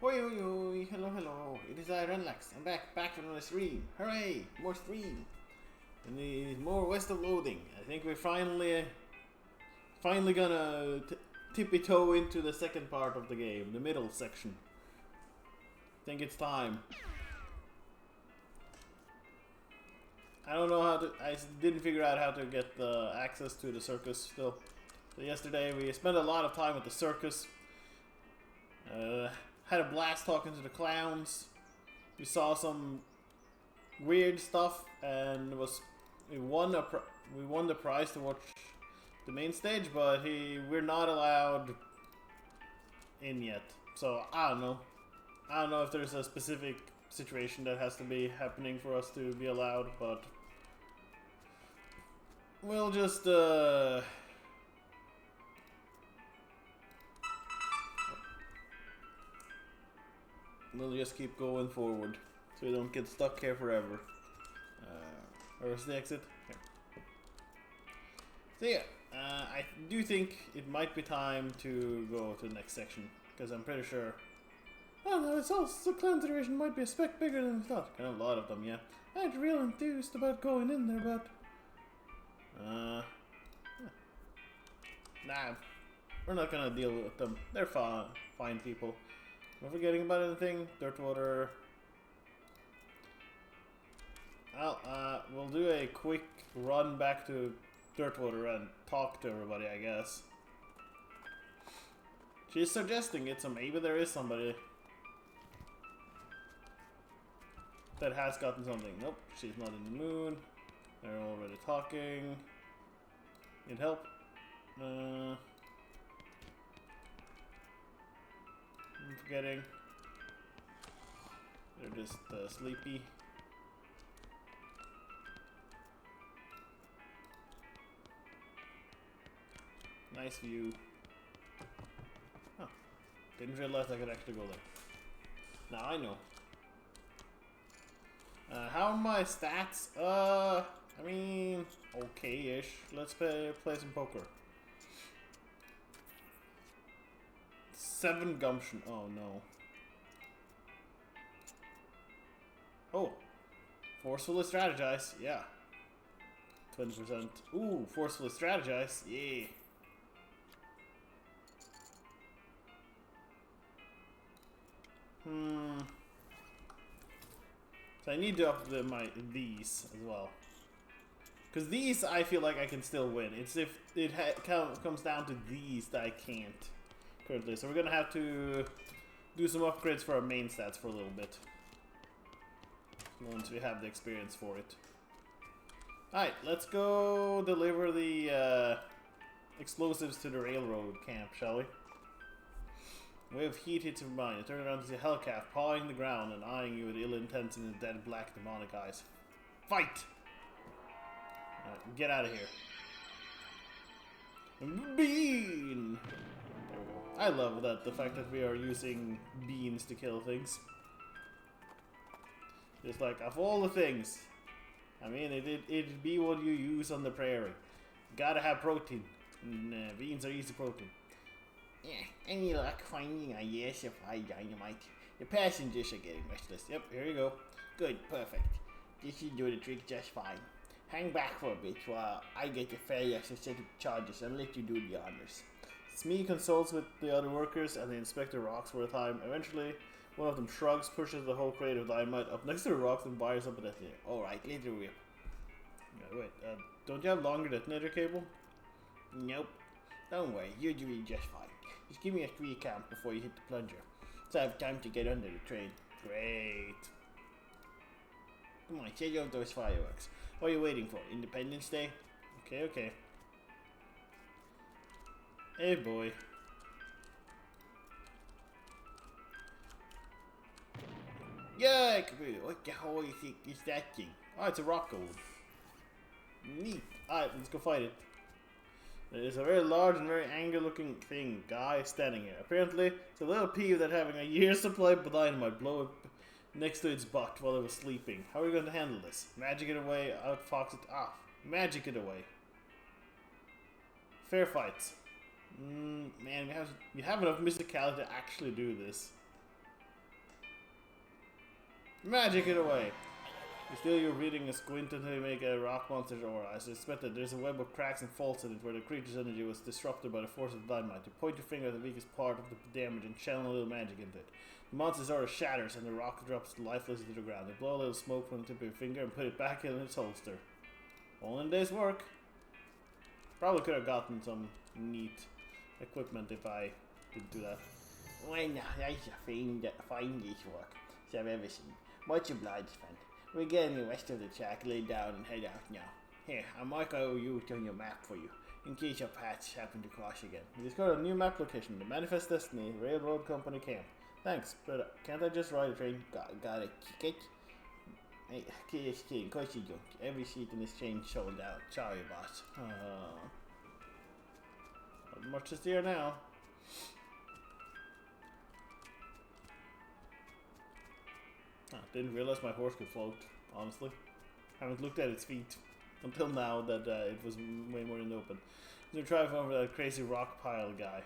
Oi, oi, oi, hello, hello. It is I, Renlax. I'm back from the stream. Hooray, more stream. And the more West of Loathing. I think we're finally gonna tippy toe into the second part of the game, the middle section. I think it's time. I don't know how to. I didn't figure out how to get the access to the circus still. So yesterday we spent a lot of time at the circus. Had a blast talking to the clowns. We saw some weird stuff, and we won the prize to watch the main stage, but we're not allowed in yet. So I don't know. I don't know if there's a specific situation that has to be happening for us to be allowed, but we'll just keep going forward, so we don't get stuck here forever. Where's the exit? Here. So yeah, I do think it might be time to go to the next section, because I'm pretty sure. Oh no, it's also the clown iteration might be a speck bigger than we thought. Kind of a lot of them, yeah. I ain't real enthused about going in there, but yeah. Nah, we're not gonna deal with them. They're fine people. Am I forgetting about anything? Dirtwater. We'll do a quick run back to Dirtwater and talk to everybody, I guess. She's suggesting it, so maybe there is somebody that has gotten something. Nope, she's not in the mood. They're already talking. Need help? I'm forgetting. They're just sleepy. Nice view. Huh. Didn't realize I could actually go there. Now I know. How are my stats? I mean, okay-ish. Let's play some poker. 7 gumption. Oh no. Oh, forcefully strategize. Yeah. 20%. Ooh, forcefully strategize. Yeah. So I need to up these as well. Because these, I feel like I can still win. It's if it comes down to these that I can't currently. So we're going to have to do some upgrades for our main stats for a little bit. Once we have the experience for it. Alright, let's go deliver the explosives to the railroad camp, shall we? Wave of heat hits your mind. You turn around to see a hellcat pawing the ground and eyeing you with ill intent in his dead black demonic eyes. Fight! Get out of here. Bean! There we go. I love the fact that we are using beans to kill things. Just like, of all the things, I mean, it'd be what you use on the prairie. Gotta have protein. And, beans are easy protein. Yeah, any luck finding a yes of high dynamite? The passengers are getting restless. Yep, here you go. Good, perfect. This should do the trick just fine. Hang back for a bit while I get the failures to set up charges and let you do the honors. Smee consults with the other workers and the inspector rocks for a time. Eventually, one of them shrugs, pushes the whole crate of dynamite up next to the rocks and fires up a detonator. Alright, let it rip. Wait, don't you have longer detonator cable? Nope. Don't worry, you're doing just fine. Just give me a 3 count before you hit the plunger, so I have time to get under the train. Great. Come on, set off those fireworks. What are you waiting for? Independence Day? Okay, okay. Hey, boy. Yuck! What the hell do you think is that thing? Oh, it's a rock gold. Neat. Alright, let's go fight it. There's a very large and very angry looking guy standing here. Apparently, it's a little peeved that having a year's supply of dynamite blow up next to its butt while it was sleeping. How are we going to handle this? Magic it away, outfox it. Magic it away. Fair fights. Man, we have enough mysticality to actually do this. Magic it away. Still, you're reading a squint until you make a rock monster's aura. As expected, there's a web of cracks and faults in it where the creature's energy was disrupted by the force of dynamite. You point your finger at the weakest part of the damage and channel a little magic into it. The monster's aura shatters and the rock drops lifeless to the ground. You blow a little smoke from the tip of your finger and put it back in its holster. All in a day's work. Probably could have gotten some neat equipment if I didn't do that. Well, now, that's the finest work I've ever seen. Much obliged, friend. We're getting the rest of the track laid down and head out now. Here, I'll mark out a route on your map for you, in case your paths happen to cross again. We discovered a new map location, the Manifest Destiny Railroad Company Camp. Thanks, but can't I just ride a train? Gotta kick it? Hey, kidding, of course you don't. Every seat in this train sold out. Sorry, boss. Not much is here now. Didn't realize my horse could float, honestly. Haven't looked at its feet until now that it was way more in the open. I'm gonna drive over that crazy rock pile guy.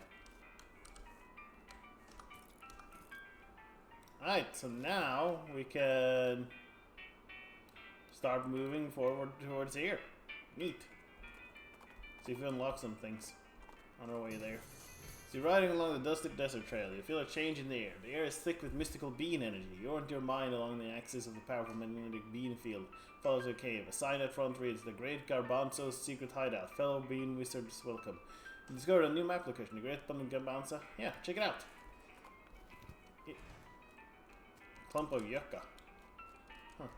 Alright, so now we can start moving forward towards here. Neat. See if we unlock some things on our way there. So you're riding along the dusty desert trail. You feel a change in the air. The air is thick with mystical bean energy. You orient your mind along the axis of the powerful magnetic bean field. Follows a cave. A sign at front reads, "The Great Garbanzo's Secret Hideout. Fellow bean wizards welcome." You discovered a new map location. The Great Garbanzo. Yeah, check it out. Clump of yucca. Huh.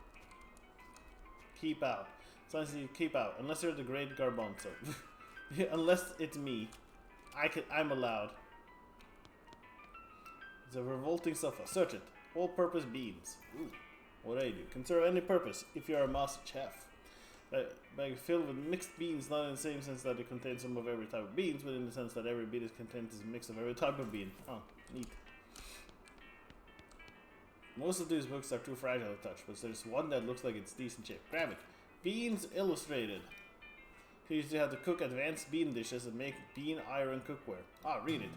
Keep out. Signs you keep out. Unless you're the Great Garbanzo. Unless it's me. I'm allowed. It's a revolting sofa. Search it. All-purpose beans. Ooh. What do I do? Can serve any purpose if you are a master chef. Bag filled with mixed beans, not in the same sense that it contains some of every type of beans, but in the sense that every bean is contained is a mix of every type of bean. Oh, neat. Most of these books are too fragile to touch, but there's one that looks like it's decent shape. Grab it. Beans Illustrated. Teaches you how to cook advanced bean dishes and make bean iron cookware. Ah, read it.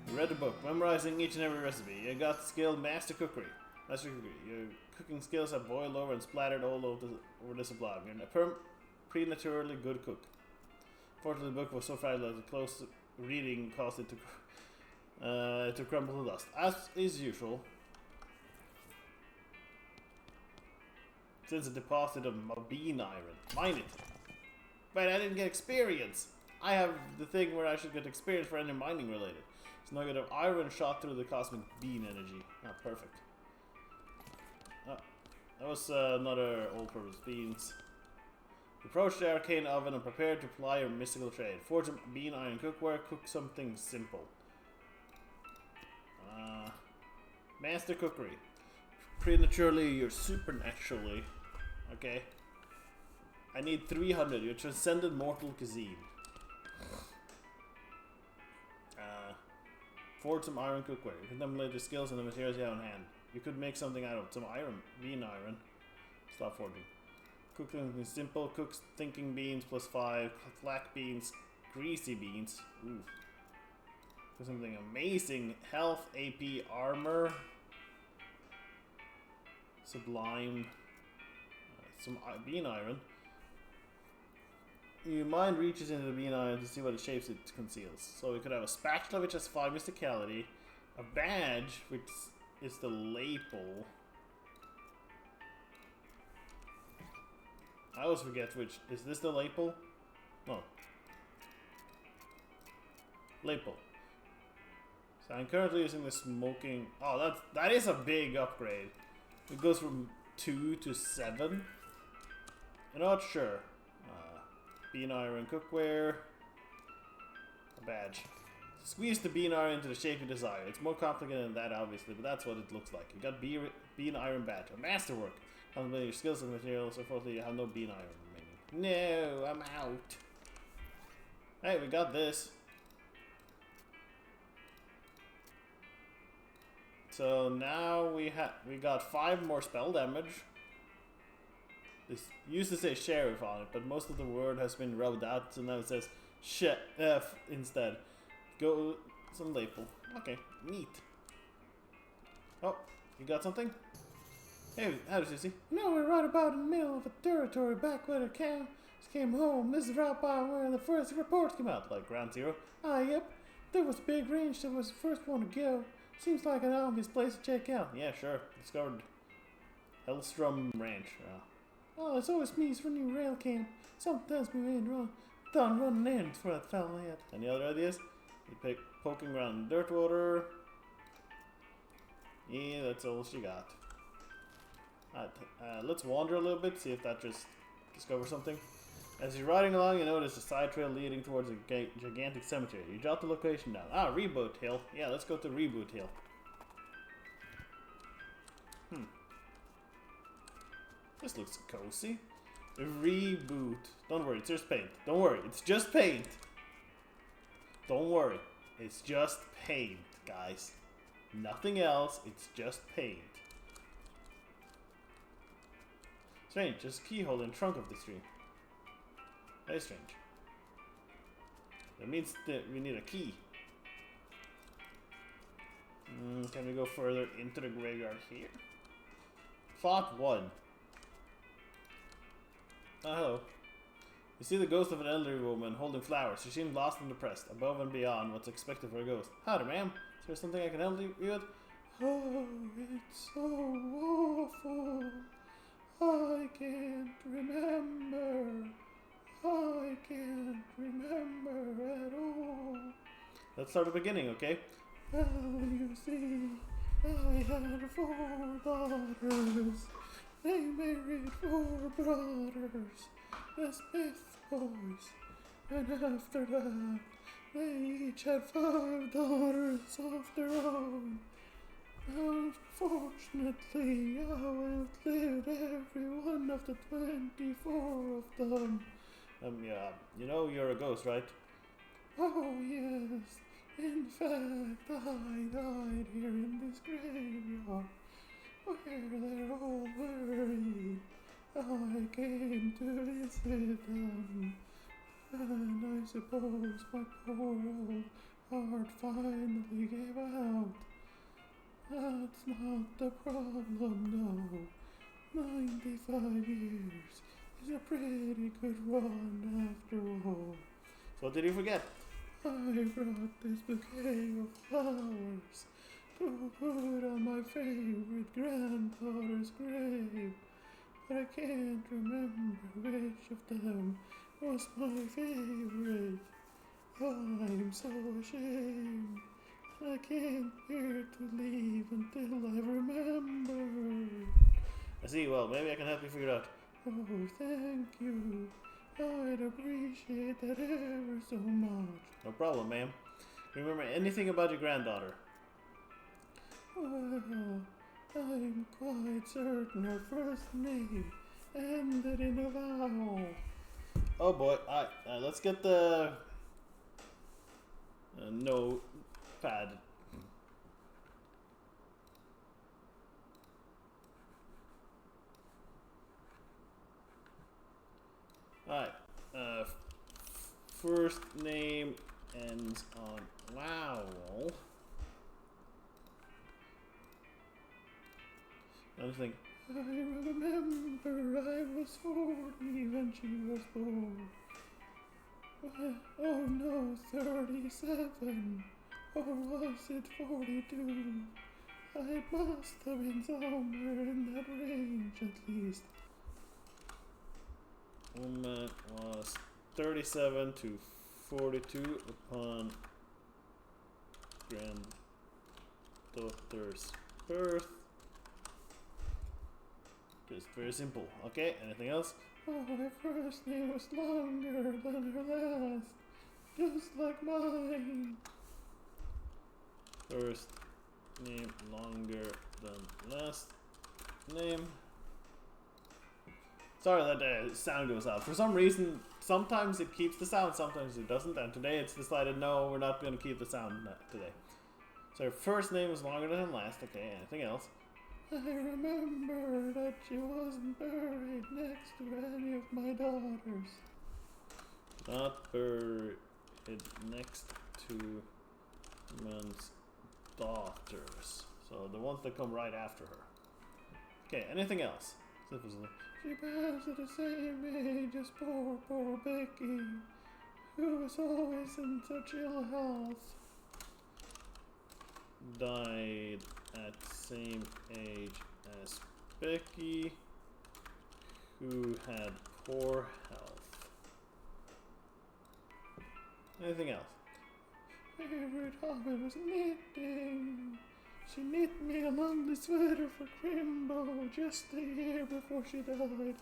You read the book, memorizing each and every recipe. You got the skill Master Cookery. Your cooking skills have boiled over and splattered all over the sublime. You're a preternaturally good cook. Fortunately, the book was so fragile that the close reading caused it to crumble to dust. As is usual, since a deposit of bean iron. Mind it. But I didn't get experience. I have the thing where I should get experience for any mining related. It's nugget of iron shot through the cosmic bean energy. Ah, perfect. That was another all-purpose beans. Approach the arcane oven and prepare to ply your mystical trade. Forge a bean iron cookware. Cook something simple. Master Cookery. Preternaturally, you're supernaturally. Okay. I need 300. You're transcended mortal cuisine. Forge some iron cookware. You contemplate your skills and the materials you have on hand. You could make something out of some iron, bean iron. Stop forging. Cook something simple. Cook thinking beans +5. Black beans. Greasy beans. Ooh. Cook something amazing. Health, AP, armor. Sublime. Some bean iron. Your mind reaches into the bean iron to see what shapes it conceals. So we could have a spatula which has 5 mysticality, a badge which is the lapel. I always forget which. Is this the lapel? No. Lapel. So I'm currently using the smoking. Oh, that is a big upgrade. It goes from 2 to 7. I'm not sure. Bean iron cookware. A badge. Squeeze the bean iron into the shape you desire. It's more complicated than that, obviously, but that's what it looks like. You got bean iron badge. A masterwork. Contemplate your skills and materials. Unfortunately, you have no bean iron remaining. No, I'm out. Hey, we got this. So now we got 5 more spell damage. This used to say sheriff on it, but most of the word has been rubbed out, so now it says chef instead. Go some lapel. Okay, neat. Oh, you got something? Hey, how does you see? No, we're right about in the middle of a territory back where the cows came home. This is right by where the first reports came out, like Ground Zero. Ah, yep. There was a big range that was the first one to go. Seems like an obvious place to check out. Yeah, sure. Discovered Hellstrom Ranch. Oh, it's always me for new rail camp. Sometimes we ain't done running errands for that fella yet. Any other ideas? You pick poking around dirt water. Yeah, that's all she got. Let's wander a little bit, see if that just discovers something. As you're riding along, you notice a side trail leading towards a gigantic cemetery. You jot the location down. Ah, Reboot Hill. Yeah, let's go to Reboot Hill. This looks cozy. Reboot. Don't worry, it's just paint. Don't worry, it's just paint. Don't worry, it's just paint, guys. Nothing else, it's just paint. Strange, just a keyhole in the trunk of this tree. Very strange. That means that we need a key. Can we go further into the graveyard here? Thought 1. Oh, hello. You see the ghost of an elderly woman holding flowers. She seems lost and depressed, above and beyond what's expected for a ghost. Howdy, ma'am. Is there something I can help you with? Oh, it's so awful. I can't remember. I can't remember at all. Let's start at the beginning, okay? Well, you see, I had 4 daughters. They married 4 brothers, the Smith boys. And after that, they each had 5 daughters of their own. Unfortunately, I outlived every one of the 24 of them. Yeah, you know you're a ghost, right? Oh, yes. In fact, I died here in this graveyard, where they're all buried. I came to visit them, and I suppose my poor old heart finally gave out. That's not the problem, no. 95 years is a pretty good run after all. So what did you forget? I brought this bouquet of flowers to put on my favorite granddaughter's grave, but I can't remember which of them was my favorite. I'm so ashamed. I can't bear to leave until I remember. I see, well, maybe I can help you figure it out. Oh, thank you. I'd appreciate that ever so much. No problem, ma'am. Remember anything about your granddaughter? Well, I'm quite certain her first name ended in a vowel. Oh boy, let's get the notepad. Alright, first name ends on vowel. Another thing. I remember I was 40 when she was born. Oh no, 37. Or was it 42? I must have been somewhere in that range at least. Woman was 37 to 42 upon granddaughter's birth. Just very simple. Okay, anything else? Oh, her first name was longer than her last. Just like mine. First name longer than last name. Sorry that the sound goes out. For some reason, sometimes it keeps the sound, sometimes it doesn't. And today it's decided, no, we're not going to keep the sound today. So her first name was longer than last. Okay, anything else? I remember that she wasn't buried next to any of my daughters. Not buried next to man's daughters. So the ones that come right after her. Okay, anything else? She passed at the same age as poor Becky, who was always in such ill health. Died at same age as Becky, who had poor health. Anything else? Favorite hobby was knitting. She knit me a monthly sweater for Crimbo just a year before she died.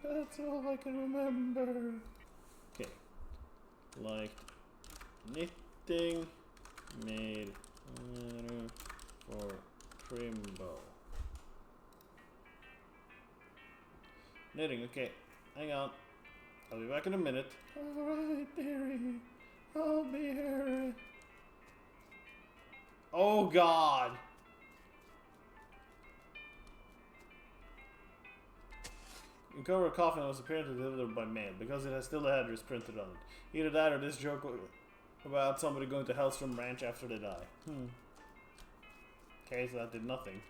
That's all I can remember. Okay. Liked knitting, made sweater for Crimbo. Knitting, okay. Hang on. I'll be back in a minute. Alright, dearie. I'll be here. Oh god! You cover a coffin that was apparently delivered by mail because it has still the address printed on it. Either that or this joke about somebody going to Hellstrom Ranch after they die. Okay, so that did nothing.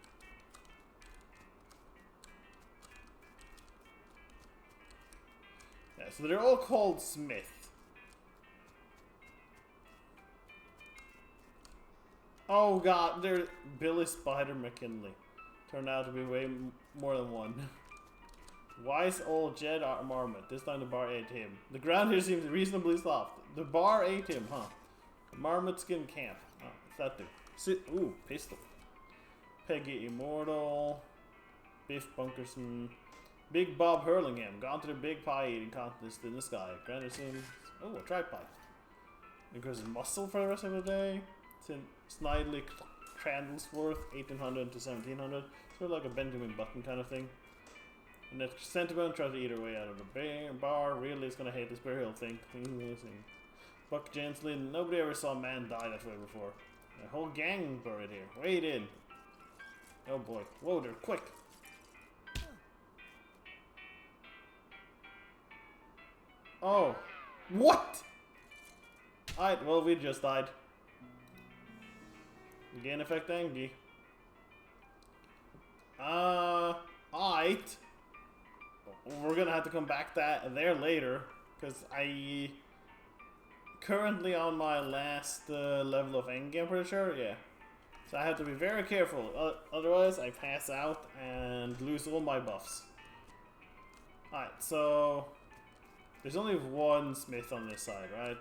Yeah, so they're all called Smith. Oh god, they're Billy Spider McKinley. Turned out to be way more than one. Wise old Jed Marmot. This time the bar ate him. The ground here seems reasonably soft. The bar ate him, huh? Marmot Skin Camp. Oh, what's that do? Ooh, pistol. Peggy Immortal. Biff Bunkerson. Big Bob Hurlingham. Gone to the big pie eating contest in the sky. Grander seems. Oh, a tripod. Because of muscle for the rest of the day. Snidely Crandlesworth, 1800 to 1700. Sort of like a Benjamin Button kind of thing. And that sentiment tries to eat her way out of the bar. Really is gonna hate this burial thing. Buck Jenslin. Nobody ever saw a man die that way before. A whole gang buried here. Wait in. Oh boy. Whoa there, quick. Oh. What? Alright, well we just died. Gain effect Angie. Alright. We're gonna have to come back there later, because I currently on my last level of endgame, pretty sure, yeah. So I have to be very careful, otherwise I pass out and lose all my buffs. Alright, so there's only one Smith on this side, right?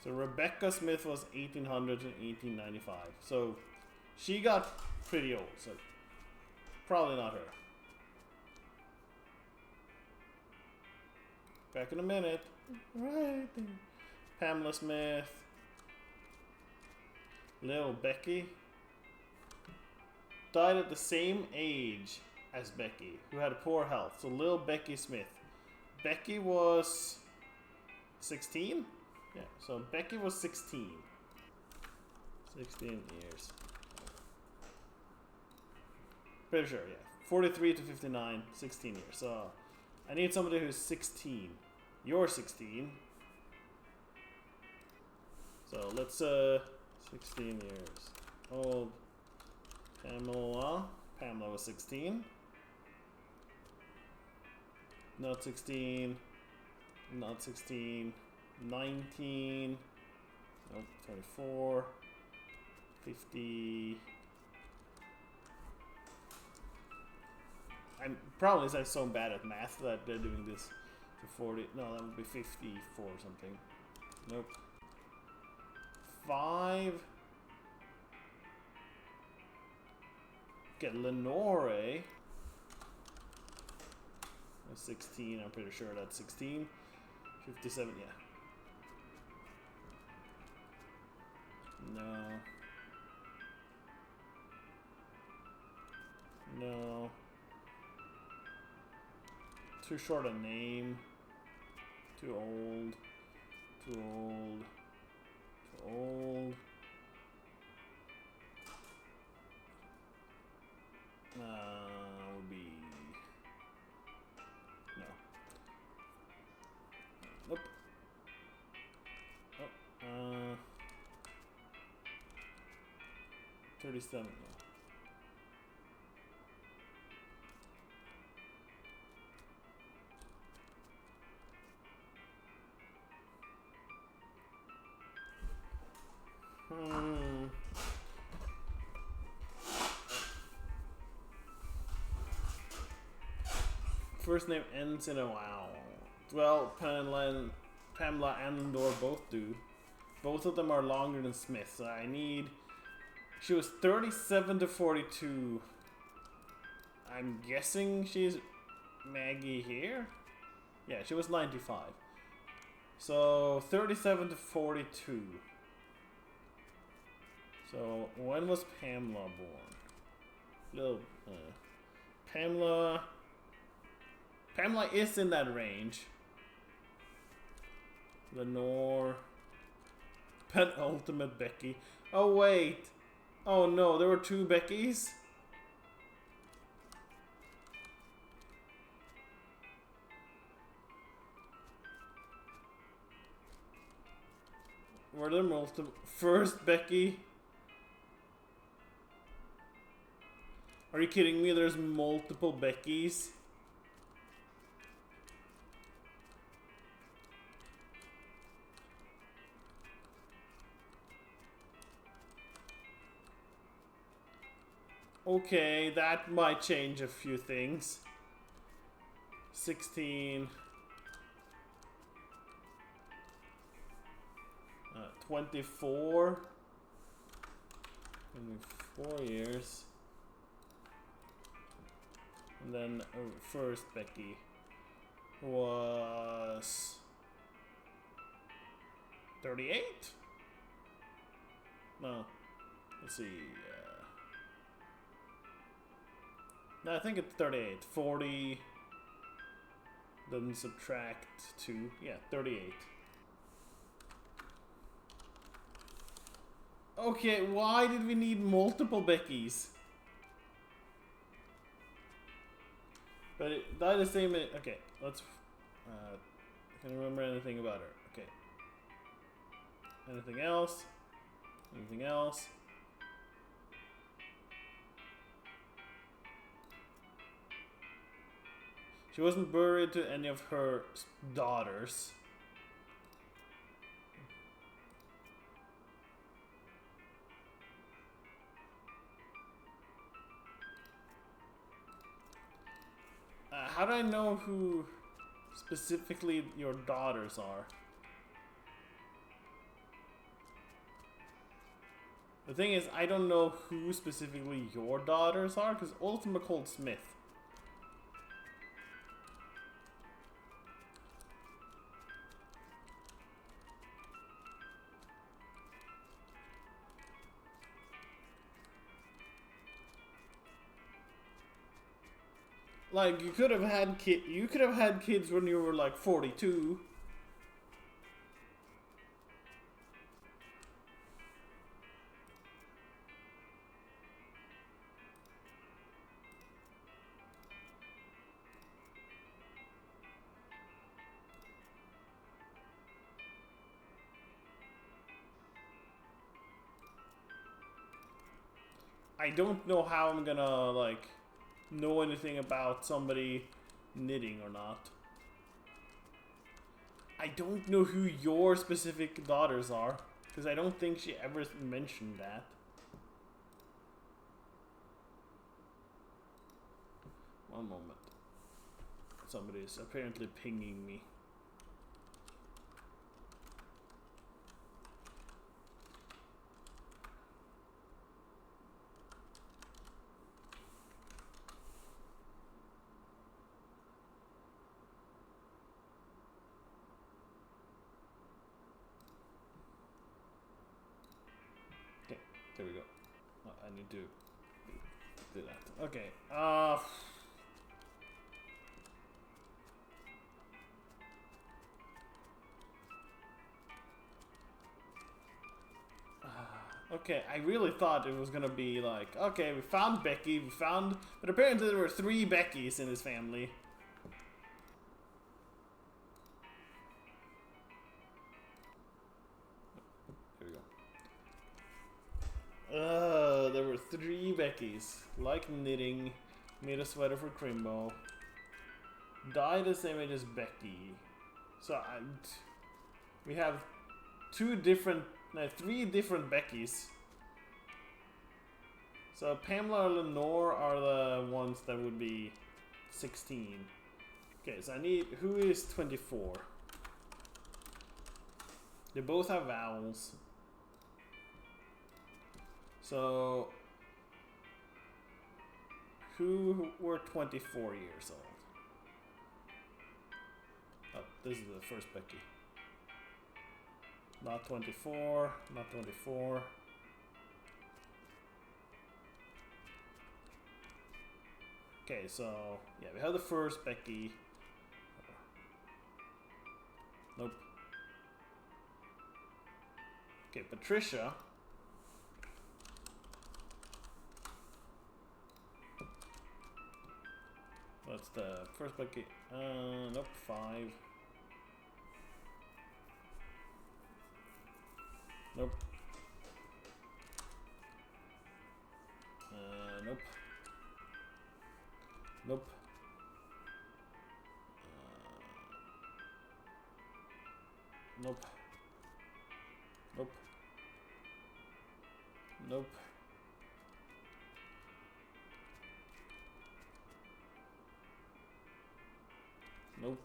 So Rebecca Smith was 1800 to 1895. So she got pretty old, so probably not her. Back in a minute. Right there. Pamela Smith. Little Becky. Died at the same age as Becky, who had poor health. So little Becky Smith. Becky was 16? Yeah, so Becky was 16. 16 years. Pretty sure, yeah. 43 to 59, 16 years. So I need somebody who's 16. You're 16. So let's 16 years old. Pamela was 16. Not 16. Not 16. 19. Nope, 24. 50. I'm probably like so bad at math that they're doing this to 40. No, that would be 54 or something. Nope. 5. Get Lenore. 16, I'm pretty sure that's 16. 57, yeah. No. No. Too short a name. Too old. Too old. Too old. Would be... No. Nope. Oh, 37. First name ends in a wow. Well, Pamela and Lindor both do. Both of them are longer than Smith, so I need... She was 37 to 42. I'm guessing she's Maggie here? Yeah, she was 95. So, 37 to 42. So, when was Pamela born? Pamela is in that range. Lenore. Penultimate Becky. Oh, wait. Oh, no. There were two Beckys? Were there multiple? First Becky? Are you kidding me? There's multiple Beckys? Okay, that might change a few things. 16. 24. 4 years. And then first Becky was 38? No. Let's see. No, I think it's 38. 40. Then subtract 2. Yeah, 38. Okay, why did we need multiple Beckys? But that is the same. Okay, let's. Can I remember anything about her? Okay. Anything else? Anything else? She wasn't buried to any of her daughters. How do I know who specifically your daughters are? The thing is, I don't know who specifically your daughters are, because Ultima called Smith. Like, you could have had kids when you were like 42. I don't know how I'm gonna, like, know anything about somebody knitting or not. I don't know who your specific daughters are, because I don't think she ever mentioned that. One moment. Somebody is apparently pinging me. There we go. Oh, I need to do that. Okay. Okay, I really thought it was gonna be like, okay, we found Becky, but apparently there were 3 Beckys in his family. Here we go. So there were 3 Beckys. Like knitting, made a sweater for Crimbo. Died the same age as Becky. So we have 3 different Beckys. So Pamela and Lenore are the ones that would be 16. Okay, so I need, who is 24? They both have vowels. So, who were 24 years old? Oh, this is the first Becky. Not 24, not 24. Okay, so, yeah, we have the first Becky. Nope. Okay, Patricia. What's the first Becky? Nope, 5. Nope. Nope. Nope. Nope. Nope. Nope. Nope.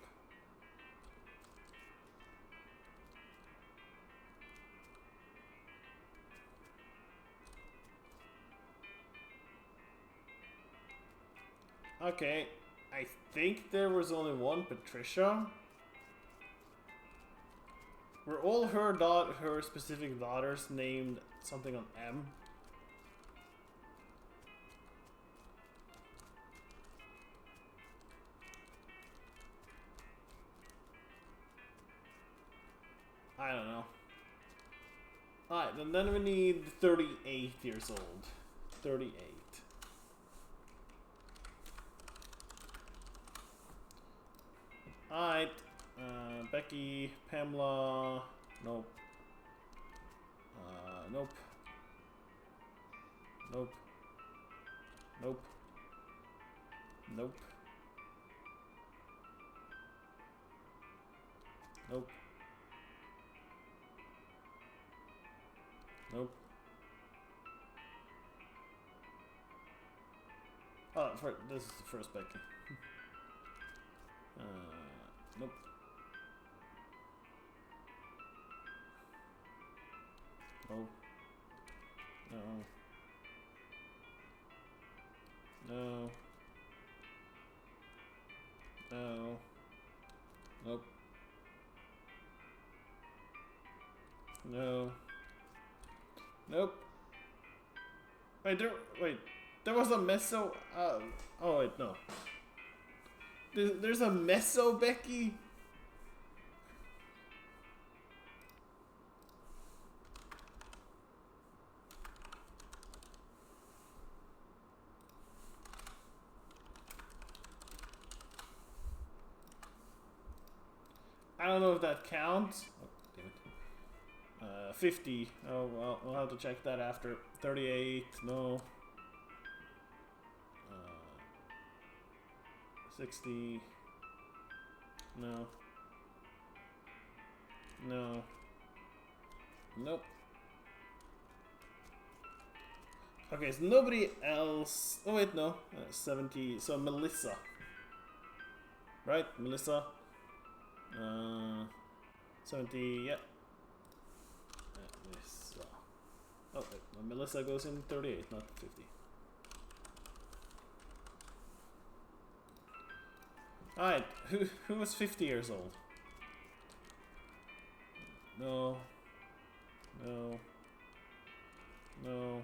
Okay, I think there was only one Patricia. Were all her specific daughters named something on M? I don't know. Alright, and then we need 38 years old. 38. Alright, Becky, Pamela, nope. Nope. Nope. Nope. Nope. Nope. Nope. Oh, this is the first Becky. Nope. No. No. No. No. Nope. No. Nope. Wait, there was a meso, oh wait, no. There's a meso Becky? I don't know if that counts. Oh, damn it. 50. Oh, well, we'll have to check that after. 38. No. 60. No. No. Nope. Okay, so nobody else. Oh, wait, no. 70. So Melissa. Right? Melissa. 70. Yeah. Melissa. Oh, wait. No, Melissa goes in 38, not 50. Alright, who was 50 years old? No. No. No.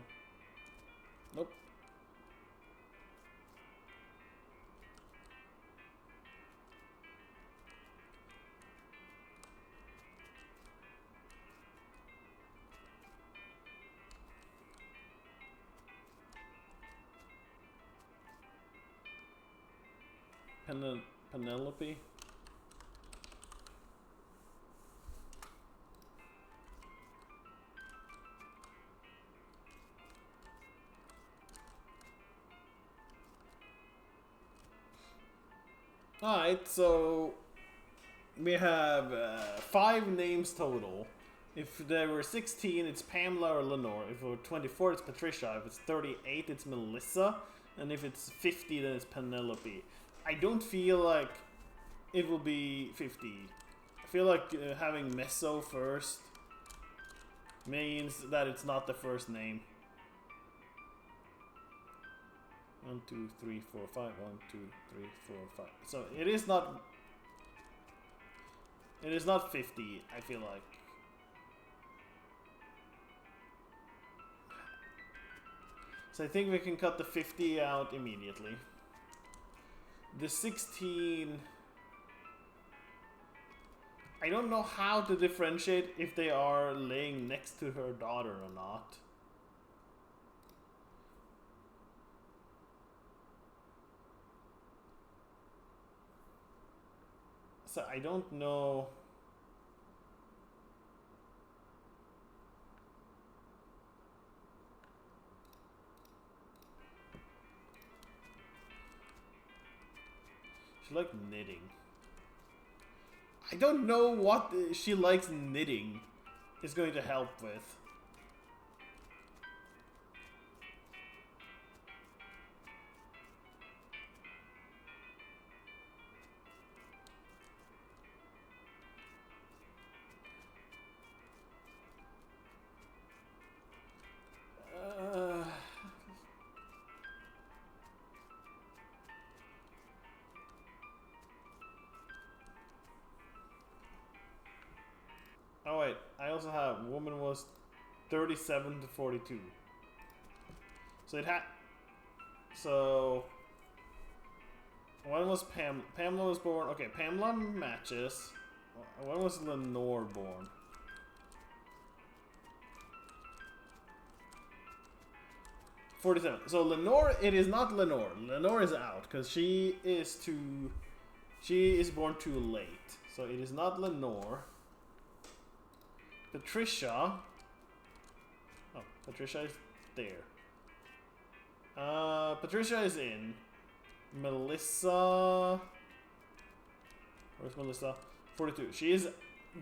Nope. Penelope? Alright, so we have 5 names total. If there were 16, it's Pamela or Lenore. If it were 24, it's Patricia. If it's 38, it's Melissa. And if it's 50, then it's Penelope. I don't feel like it will be 50. I feel like having Meso first means that it's not the first name. 1, 2, 3, 4, 5. 1, 2, 3, 4, 5. So it is not. It is not 50. I feel like. So I think we can cut the 50 out immediately. The 16. I don't know how to differentiate if they are laying next to her daughter or not. So I don't know. She likes knitting. I don't know what she likes knitting is going to help with. Oh wait, I also have woman was 37 to 42. So it had. So when was Pamela was born? Okay, Pamela matches. When was Lenore born? '47. So Lenore, it is not Lenore. Lenore is out because she is born too late. So it is not Lenore. Patricia. Oh, Patricia is there. Patricia is in. Melissa. Where's Melissa? 42. She is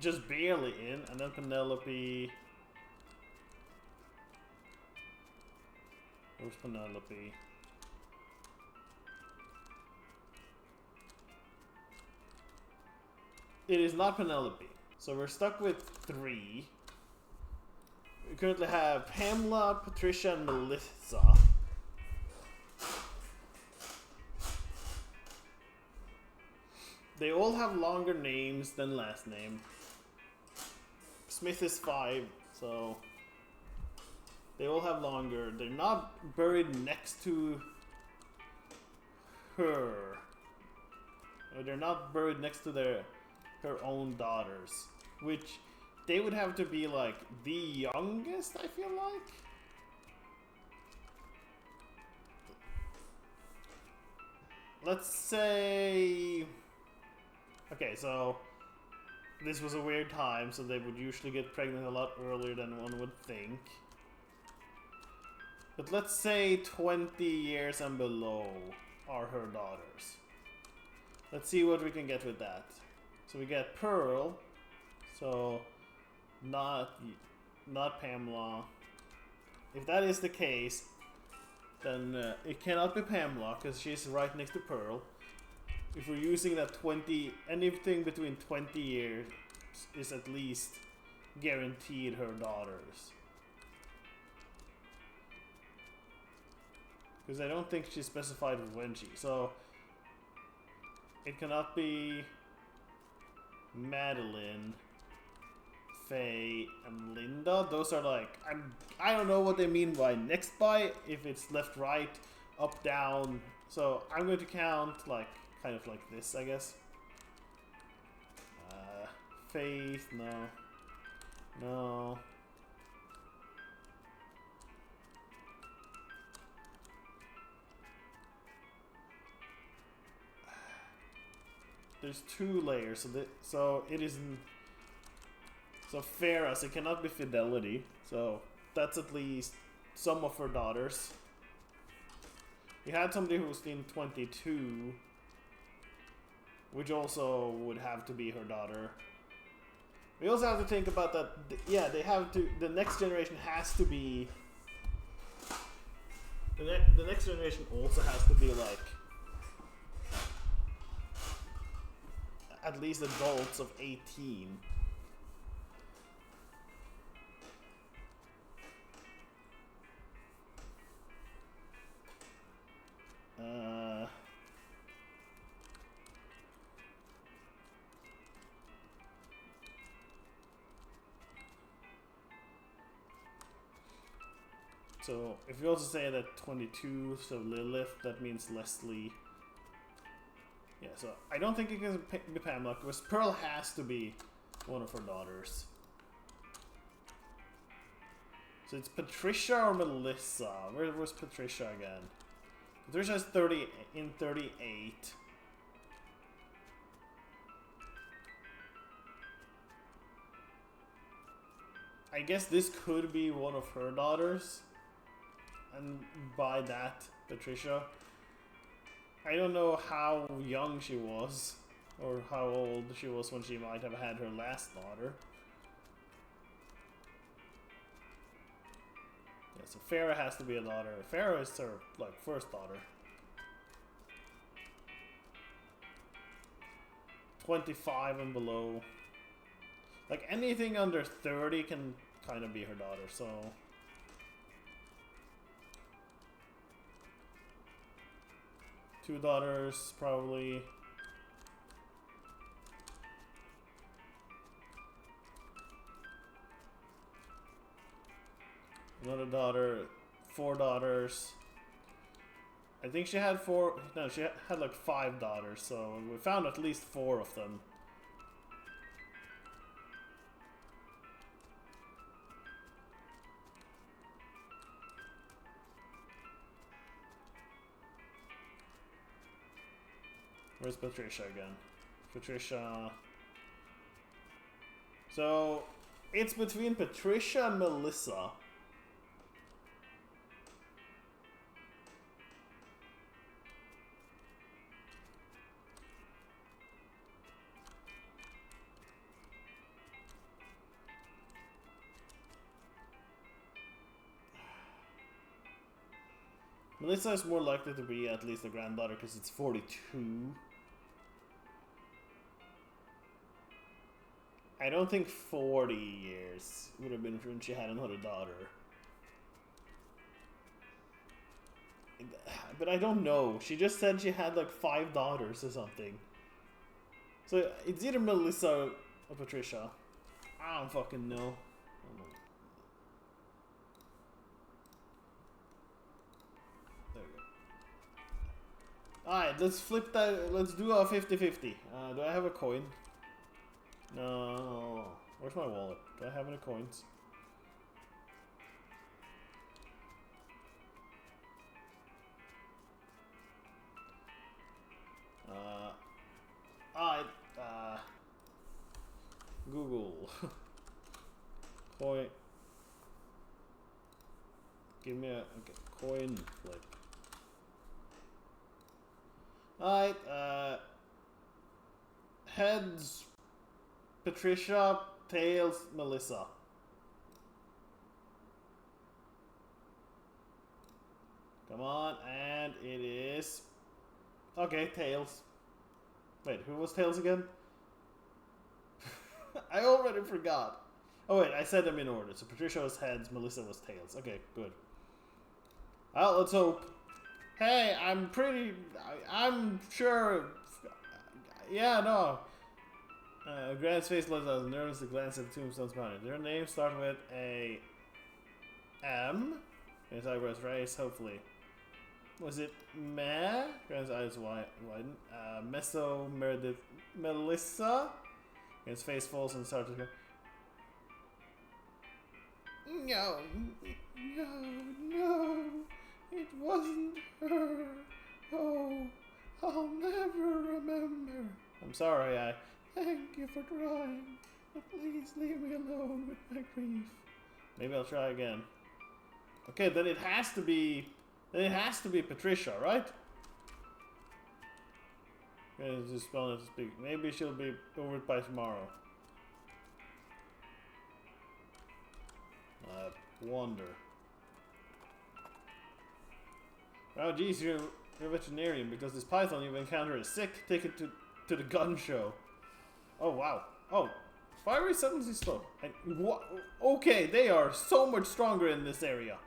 just barely in. And then Penelope. Where's Penelope? It is not Penelope. So we're stuck with 3. We currently have Pamela, Patricia, and Melissa. They all have longer names than last name. Smith is 5, so they all have longer. They're not buried next to her. Or they're not buried next to her own daughters. Which they would have to be like the youngest, I feel like. Let's say. Okay, so this was a weird time, so they would usually get pregnant a lot earlier than one would think. But let's say 20 years and below are her daughters. Let's see what we can get with that. So we get Pearl. So not Pamela. If that is the case, then it cannot be Pamela because she's right next to Pearl. If we're using that 20, anything between 20 years is at least guaranteed her daughters. Because I don't think she specified when she. So it cannot be Madeline, Faye, and Linda. Those are like I don't know what they mean by next by. If it's left, right, up, down. So I'm going to count like kind of like this, I guess. Faith, no. There's 2 layers, so it isn't. So Farah, so it cannot be Fidelity. So that's at least some of her daughters. We had somebody who was in 22. which also would have to be her daughter. We also have to think about that. Yeah, they have to. The next generation has to be. The next generation also has to be like at least adults of 18. So, if you also say that 22, so Lilith, that means Leslie. Yeah, so I don't think it can be Pamela, because Pearl has to be one of her daughters. So it's Patricia or Melissa? Where was Patricia again? Patricia's 30 in 38. I guess this could be one of her daughters. And by that, Patricia. I don't know how young she was, or how old she was when she might have had her last daughter. Yeah, so Farah has to be a daughter. Farah is her, like, first daughter. 25 and below. Like, anything under 30 can kind of be her daughter, so... Two daughters, probably. Another daughter, 4 daughters. I think she had 4, no, she had like 5 daughters, so we found at least 4 of them. Where's Patricia again? Patricia. So, it's between Patricia and Melissa. Melissa is more likely to be at least a granddaughter because it's 42. I don't think 40 years would have been when she had another daughter. But I don't know. She just said she had like 5 daughters or something. So it's either Melissa or Patricia. I don't fucking know. There we go. Alright, let's flip that. Let's do a 50-50. Do I have a coin? No. Where's my wallet? Do I have any coins? Google. Coin. Give me a coin flip. Alright, heads, Patricia, tails, Melissa. Come on, and it is... Okay, tails. Wait, who was tails again? I already forgot. Oh wait, I said them in order. So Patricia was heads, Melissa was tails. Okay, good. Well, let's hope. Hey, I'm sure. Yeah, no. Grant's face looked as nervous to glance at the tombstones behind it. Their names start with a M. His eyebrows raised, hopefully. Was it Meh? Grant's eyes widen. Meso, Meredith, Melissa. His face falls and starts to go. No, it wasn't her. Oh, I'll never remember. I'm sorry, I thank you for trying, but please leave me alone with my grief. Maybe I'll try again. Okay, then it has to be Patricia, right? Just wanted to speak. Maybe she'll be over it by tomorrow. Wonder. Oh, geez, you're a veterinarian because this python you've encountered is sick. Take it to the gun show. Oh, wow. Oh, fire rate suddenly slow. What? Okay, they are so much stronger in this area.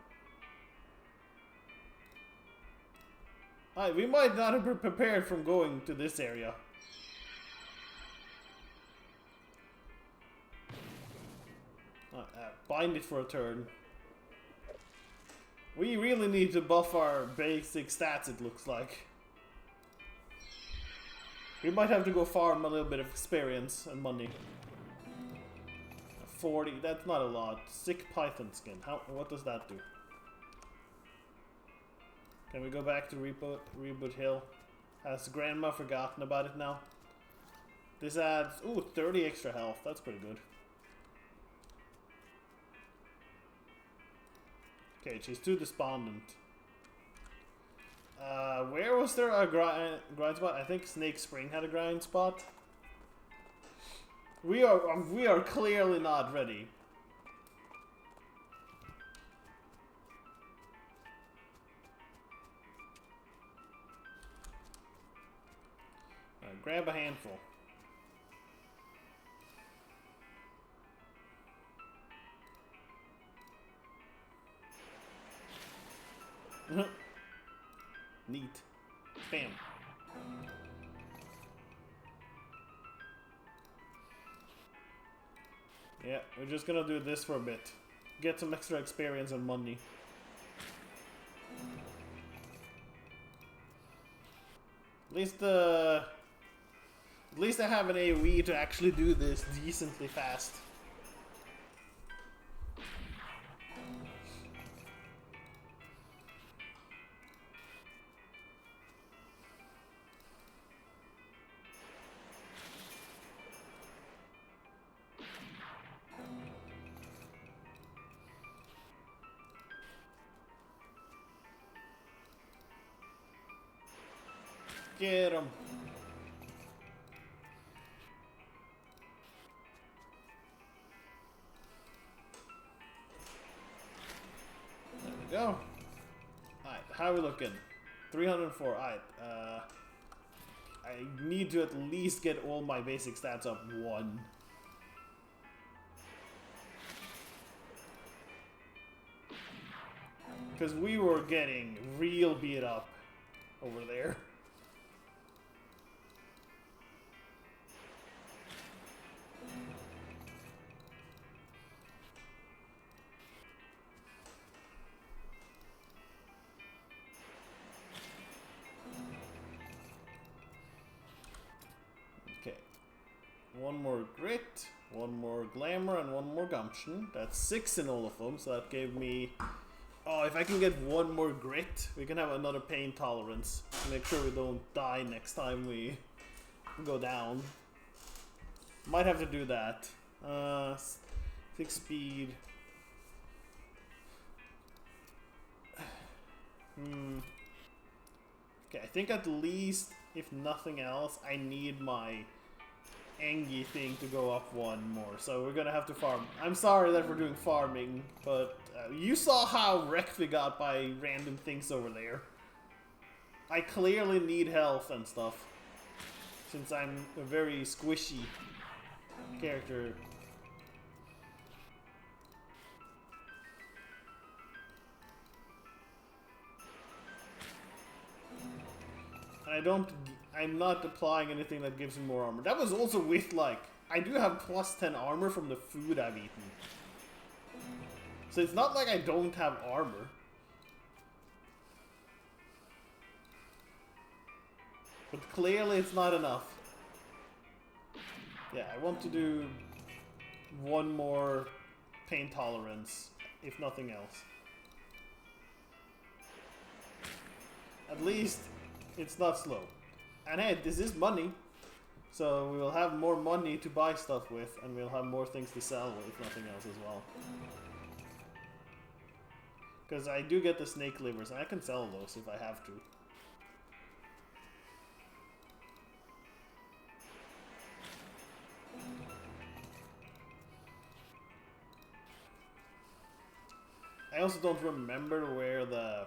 We might not have been prepared from going to this area. Bind it for a turn. We really need to buff our basic stats, it looks like. We might have to go farm a little bit of experience and money. 40, that's not a lot. Sick python skin. What does that do? Can we go back to Reboot Hill? Has Grandma forgotten about it now? This adds, ooh, 30 extra health. That's pretty good. Okay, she's too despondent. Where was there a grind spot? I think Snake Spring had a grind spot. We are clearly not ready. Grab a handful. Neat. Bam. Yeah, we're just gonna do this for a bit. Get some extra experience and money. At least I have an AoE to actually do this decently fast. Get him. There we go. Alright, how are we looking? 304. Alright, I need to at least get all my basic stats up 1. Because we were getting real beat up over there. Okay. 1 more grit, 1 more glamour, and 1 more gumption. That's 6 in all of them, so that gave me... Oh, if I can get 1 more grit, we can have another pain tolerance. Make sure we don't die next time we go down. Might have to do that. 6 speed. Okay, I think at least, if nothing else, I need my Engie thing to go up 1 more. So we're gonna have to farm. I'm sorry that we're doing farming, but you saw how wrecked we got by random things over there. I clearly need health and stuff, since I'm a very squishy character. I'm not applying anything that gives me more armor. That was also with, like, I do have plus 10 armor from the food I've eaten. So it's not like I don't have armor. But clearly it's not enough. Yeah, I want to do 1 more pain tolerance, if nothing else. At least it's not slow. And hey, this is money. So we will have more money to buy stuff with, and we'll have more things to sell with, if nothing else as well. Because I do get the snake livers, and I can sell those if I have to. I also don't remember where the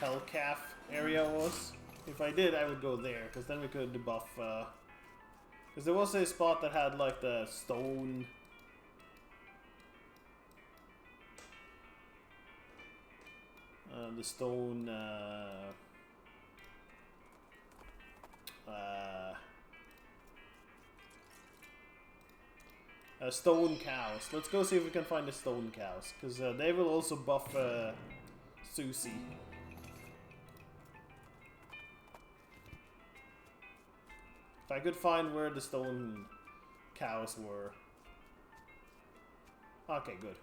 Hellcalf area was. If I did, I would go there, because then we could debuff, because there was a spot that had, like, the stone... stone cows. Let's go see if we can find the stone cows, because they will also buff Susie. If I could find where the stone cows were. Okay, good.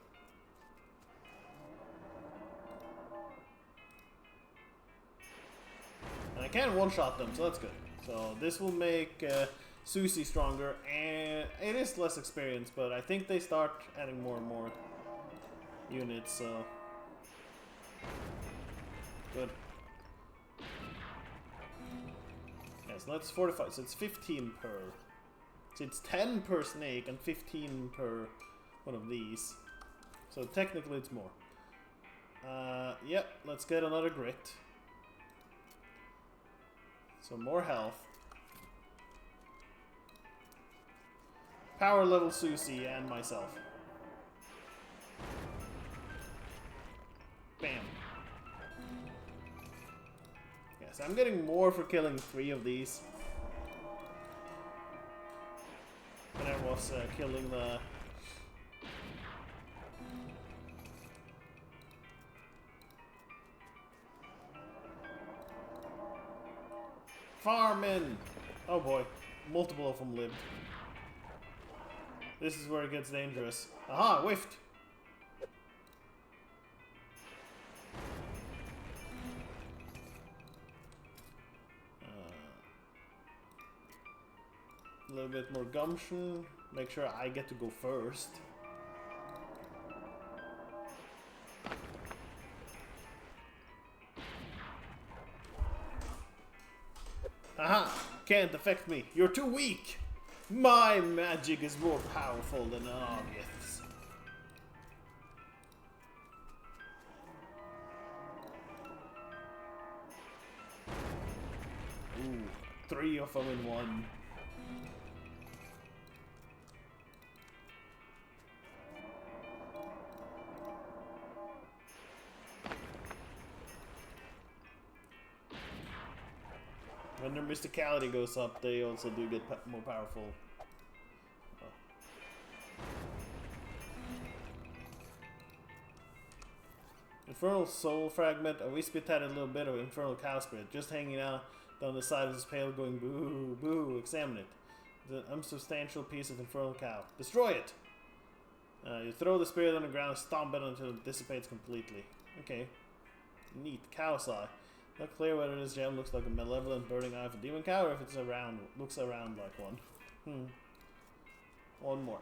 And I can one-shot them, so that's good. So this will make Susie stronger, and it is less experience, but I think they start adding more and more units, so... Good. Yes, let's fortify. So it's 15 per. So it's 10 per snake and 15 per one of these. So technically it's more. Yep, let's get another grit. So more health. Power level Susie and myself. Bam. Yes, I'm getting more for killing 3 of these than I was killing the... Farmin! Oh boy, multiple of them lived. This is where it gets dangerous. Aha, whiffed! A little bit more gumption. Make sure I get to go first. Aha! Can't affect me. You're too weak! My magic is more powerful than August's. Ooh, 3 of them in one. When their mysticality goes up, they also do get more powerful. Oh. Infernal Soul Fragment. A Wispy had a little bit of Infernal Cow Spirit, just hanging out down the side of his pail going boo, boo. Examine it. It's an unsubstantial piece of Infernal Cow. Destroy it! You throw the spirit on the ground and stomp it until it dissipates completely. Okay. Neat. Cow's Eye. Not clear whether this gem looks like a malevolent burning eye of a demon cow or if it's looks around like one. One more.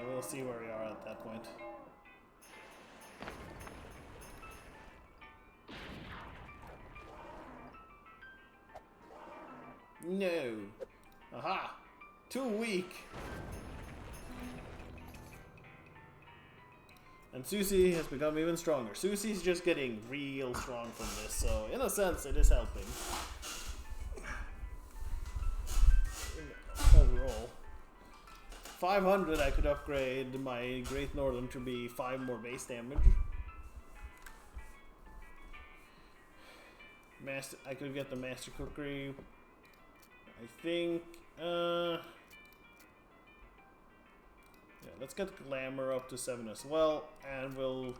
We'll see where we are at that point. No. Aha! Too weak! And Susie has become even stronger. Susie's just getting real strong from this, so in a sense it is helping. Overall. 500 I could upgrade my Great Northern to be 5 more base damage. I could get the Master Cookery. I think, yeah, let's get Glamour up to 7 as well, and we'll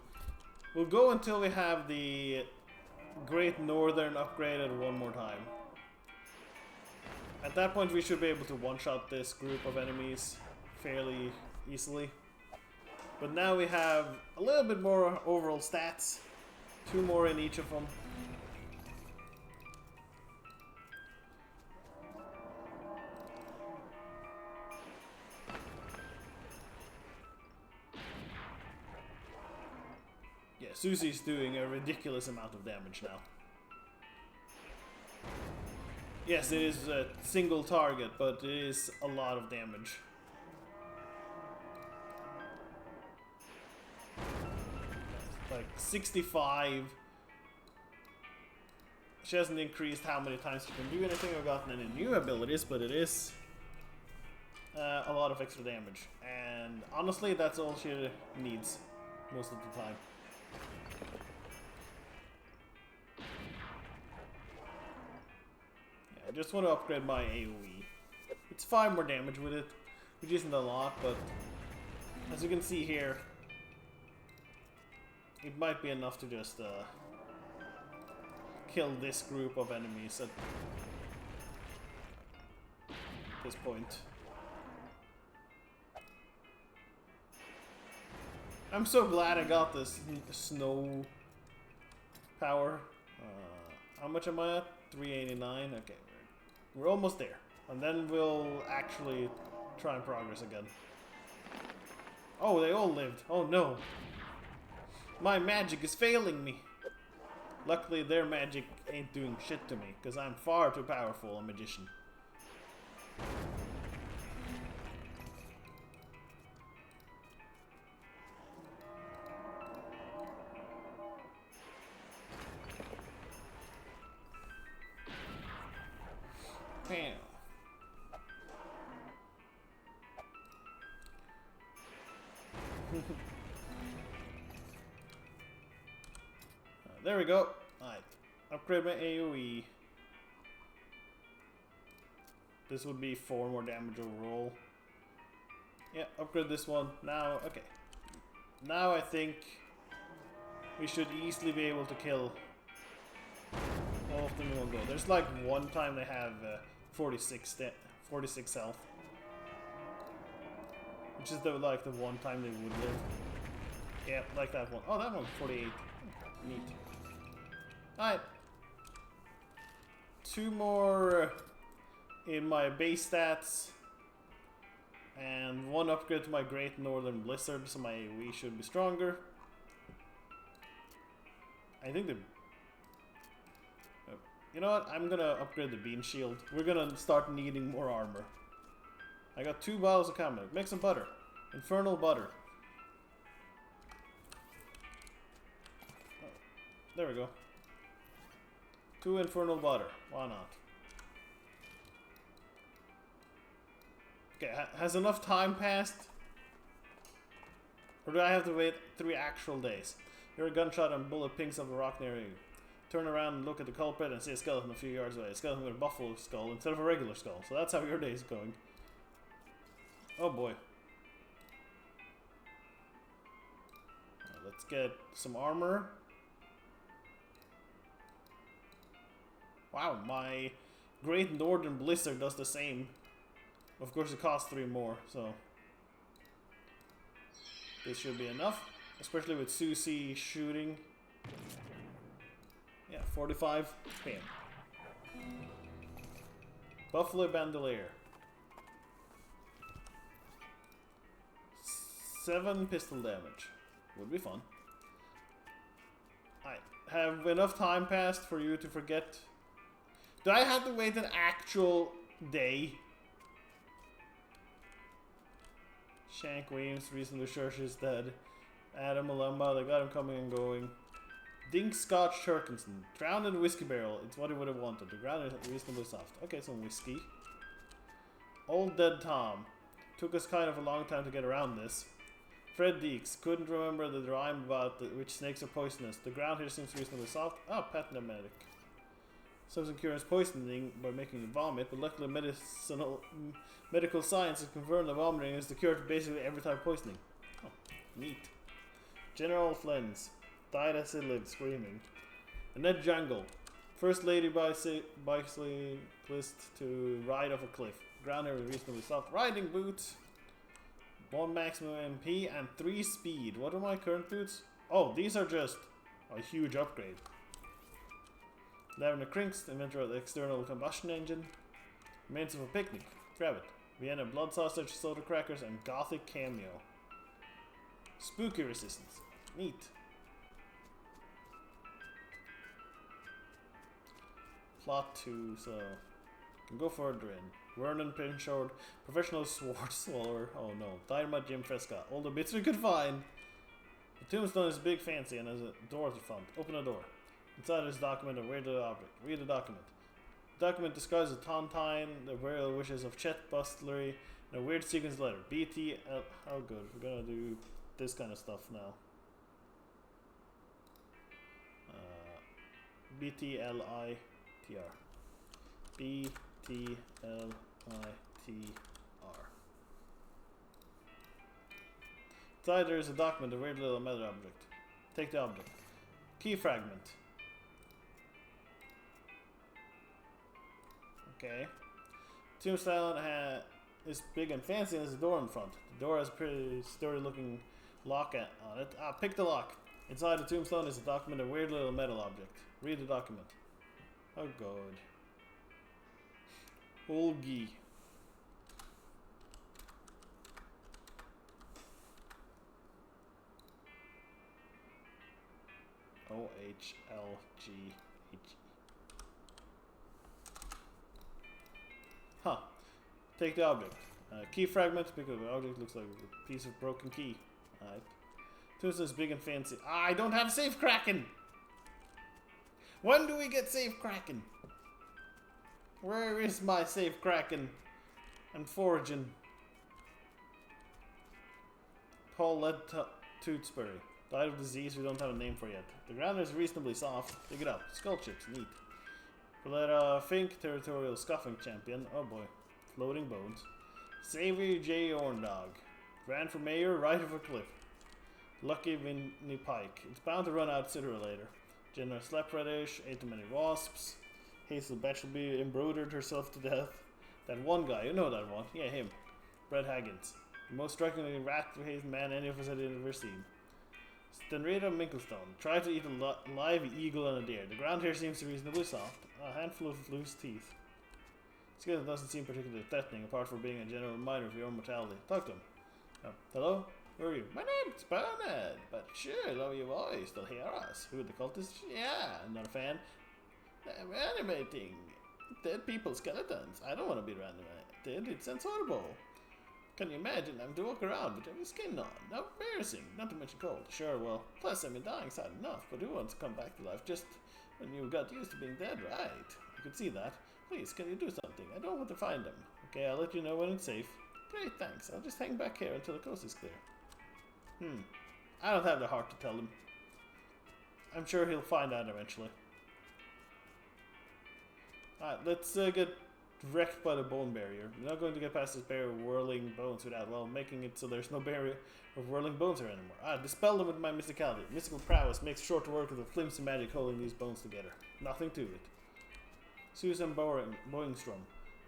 go until we have the Great Northern upgraded one more time. At that point we should be able to one-shot this group of enemies fairly easily. But now we have a little bit more overall stats, 2 more in each of them. Susie's doing a ridiculous amount of damage now. Yes, it is a single target, but it is a lot of damage. If I like 65. She hasn't increased how many times she can do anything or gotten any new abilities, but it is a lot of extra damage. And honestly, that's all she needs most of the time. Yeah, I just want to upgrade my AoE. It's 5 more damage with it, which isn't a lot, but as you can see here, it might be enough to just kill this group of enemies at this point. I'm so glad I got this snow power. How much am I at? 389? Okay, we're almost there. And then we'll actually try and progress again. Oh, they all lived. Oh no. My magic is failing me. Luckily, their magic ain't doing shit to me, because I'm far too powerful a magician. Bam. There we go. Alright. Upgrade my AoE. This would be 4 more damage overall. Yeah, upgrade this one. Now, okay. Now I think we should easily be able to kill all of them in one go. There's like one time they have 46 health. Which is the one time they would live. Yeah, like that one. Oh, that one, 48. Neat. Alright. 2 more in my base stats. And 1 upgrade to my Great Northern Blizzard, so my AoE should be stronger. I think the... You know what? I'm gonna upgrade the Bean Shield. We're gonna start needing more armor. I got 2 bottles of common. Make some butter. Infernal butter. Oh, there we go. 2 infernal butter. Why not? Okay, has enough time passed? Or do I have to wait 3 actual days? Hear a gunshot and bullet pings up a rock near you. Turn around and look at the culprit and see a skeleton a few yards away. A skeleton with a buffalo skull instead of a regular skull. So that's how your day is going. Oh boy. Let's get some armor. Wow, my Great Northern Blizzard does the same. Of course it costs 3 more, so this should be enough. Especially with Susie shooting. Yeah, 45. Bam. Buffalo Bandolier. 7 pistol damage. Would be fun. I have enough time passed for you to forget. Do I have to wait an actual day? Shank Williams, reasonably sure she's dead. Adam Malumba, they got him coming and going. Dink Scotch Turkinson, drowned in a whiskey barrel. It's what he would have wanted. The ground is reasonably soft. Okay, some whiskey. Old Dead Tom. Took us kind of a long time to get around this. Fred Deeks, couldn't remember the rhyme about which snakes are poisonous. The ground here seems reasonably soft. Oh, patent medic. Something cures poisoning by making you vomit, but luckily medical science has confirmed that vomiting is the cure to basically every type of poisoning. Oh, neat. General Flens. Died as he lived, screaming. Annette Jungle. First lady bicyclist to ride off a cliff. Ground here is reasonably soft. Riding boots. 1 maximum MP and 3 speed. What are my current boots? Oh, these are just a huge upgrade. Lavender Crinks, inventor of the external combustion engine. Remains of a picnic. Grab it. Vienna blood sausage, soda crackers, and gothic cameo. Spooky resistance. Neat. Plot 2, so can go further in. Vernon Pinchard, professional sword swallower. Oh no. Dynamite Jim Fresca. All the bits we could find. Tombstone is big, fancy, and has a door at the front. Open a door. Inside is a document of weird object. Read the document. The document describes the Tontine, the burial wishes of Chet Bustlery, and a weird sequence letter. BTL. Oh, good. We're gonna do this kind of stuff now. BTLITR. BTLITR. Inside there is a document, a weird little metal object. Take the object. Key fragment. Okay. Tombstone is big and fancy and has a door in front. The door has a pretty sturdy looking lock on it. Pick the lock. Inside the tombstone is a document, a weird little metal object. Read the document. Oh god. Holgi. OHLGH. Huh. Take the object. Key fragment, because the object looks like a piece of broken key. Alright. Tombstone is big and fancy. I don't have safe kraken! When do we get safe kraken? Where is my safe kraken? I'm foraging. Paul led Tootsbury. Died of disease we don't have a name for yet. The ground is reasonably soft. Dig it up. Skull chips. Neat. Coletta Fink, territorial scuffing champion. Oh boy. Floating bones. Xavier J. Orndog. Ran for mayor right of a cliff. Lucky Vinny Pike. It's bound to run out sooner or later. General slept reddish. Ate too many wasps. Hazel Batchelby embroidered herself to death. That one guy. You know that one. Yeah, him. Brett Haggins. The most strikingly rat-faced man any of us had ever seen. Stenreda Minklestone. Tried to eat a live eagle and a deer. The ground here seems reasonably soft. A handful of loose teeth. Skeleton doesn't seem particularly threatening, apart from being a general reminder of your own mortality. Talk to him. Hello? Who are you? My name's Bernard, but sure, love your voice. They'll hear us. Who, the cultists? Yeah, I'm not a fan. Animating dead people skeletons. I don't want to be reanimated. It sounds horrible. Can you imagine having to walk around with every skin on? How embarrassing. Not to mention cold. Sure, well, plus I mean dying's hard enough, but who wants to come back to life just when you got used to being dead, right? You could see that. Please, can you do something? I don't want to find them. Okay, I'll let you know when it's safe. Great, thanks. I'll just hang back here until the coast is clear. I don't have the heart to tell him. I'm sure he'll find out eventually. Alright, let's get wrecked by the bone barrier. We're not going to get past this barrier of whirling bones without, well, making it so there's no barrier of whirling bones here anymore. Dispel them with my mysticality. Mystical prowess makes short work of the flimsy magic holding these bones together. Nothing to it. Susan Boingstrom,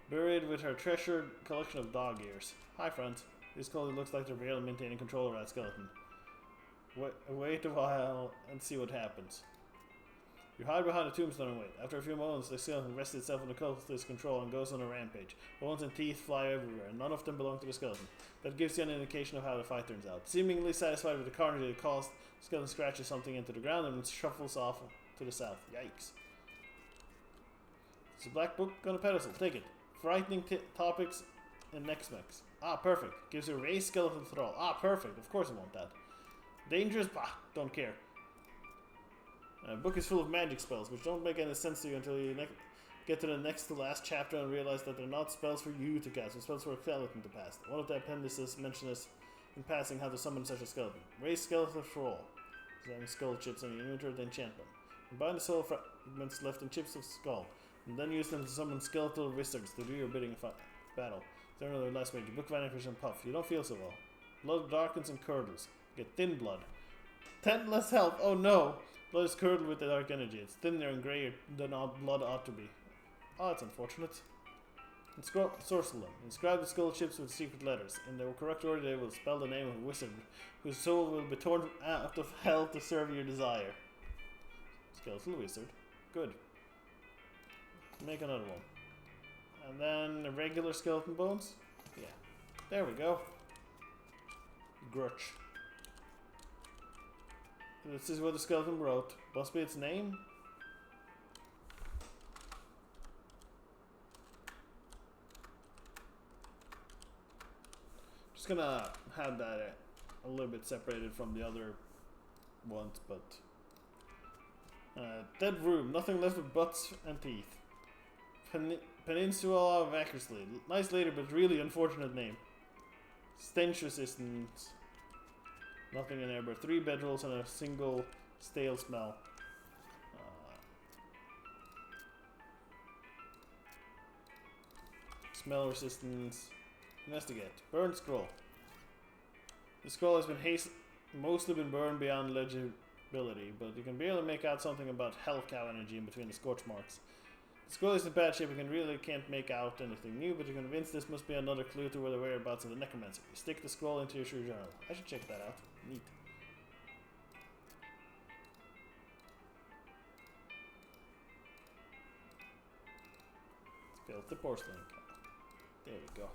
buried with her treasured collection of dog ears. Hi, friends. This collie looks like they're barely maintaining control of that skeleton. Wait a while and see what happens. You hide behind a tombstone and wait. After a few moments, the skeleton rests itself under cultist control and goes on a rampage. Bones and teeth fly everywhere, and none of them belong to the skeleton. That gives you an indication of how the fight turns out. Seemingly satisfied with the carnage it caused, the skeleton scratches something into the ground and shuffles off to the south. Yikes. It's a black book on a pedestal. Take it. Frightening topics and next mix. Perfect. Gives you a raised skeleton thrall. Perfect. Of course I want that. Dangerous? Don't care. Book is full of magic spells, which don't make any sense to you until you get to the next to last chapter and realize that they're not spells for you to cast, but spells for a skeleton to pass. One of the appendices mentions in passing how to summon such a skeleton. Raise skeleton thrall. Having skull chips on your inventory, then enchantment. Combine the soul fragments left in chips of skull, and then use them to summon skeletal wizards to do your bidding in battle. Turn another last page. Book vanishes and puff. You don't feel so well. Blood darkens and curdles. You get thin blood. 10 less health. Oh no! Blood is curdled with the dark energy. It's thinner and grayer than blood ought to be. That's unfortunate. Sorcerer them. Inscribe the skull chips with secret letters. In the correct order, they will spell the name of a wizard whose soul will be torn out of hell to serve your desire. Skeletal wizard. Good. Make another one. And then the regular skeleton bones. Yeah. There we go. Grutch. This is what the skeleton wrote. Must be its name. Just gonna have that a little bit separated from the other want, but... dead room, nothing left but butts and teeth. Peninsula of Ackersley. Nice lady, but really unfortunate name. Stench resistance. Nothing in there, but 3 bedrolls and a single stale smell. Smell resistance. Investigate. Burn scroll. The scroll has been mostly been burned beyond legibility, but you can barely make out something about hell cow energy in between the scorch marks. The scroll is in bad shape. You can't make out anything new, but you're convinced this must be another clue to where the whereabouts of the necromancer. You stick the scroll into your journal. I should check that out. Neat. Built the porcelain cow. There we go.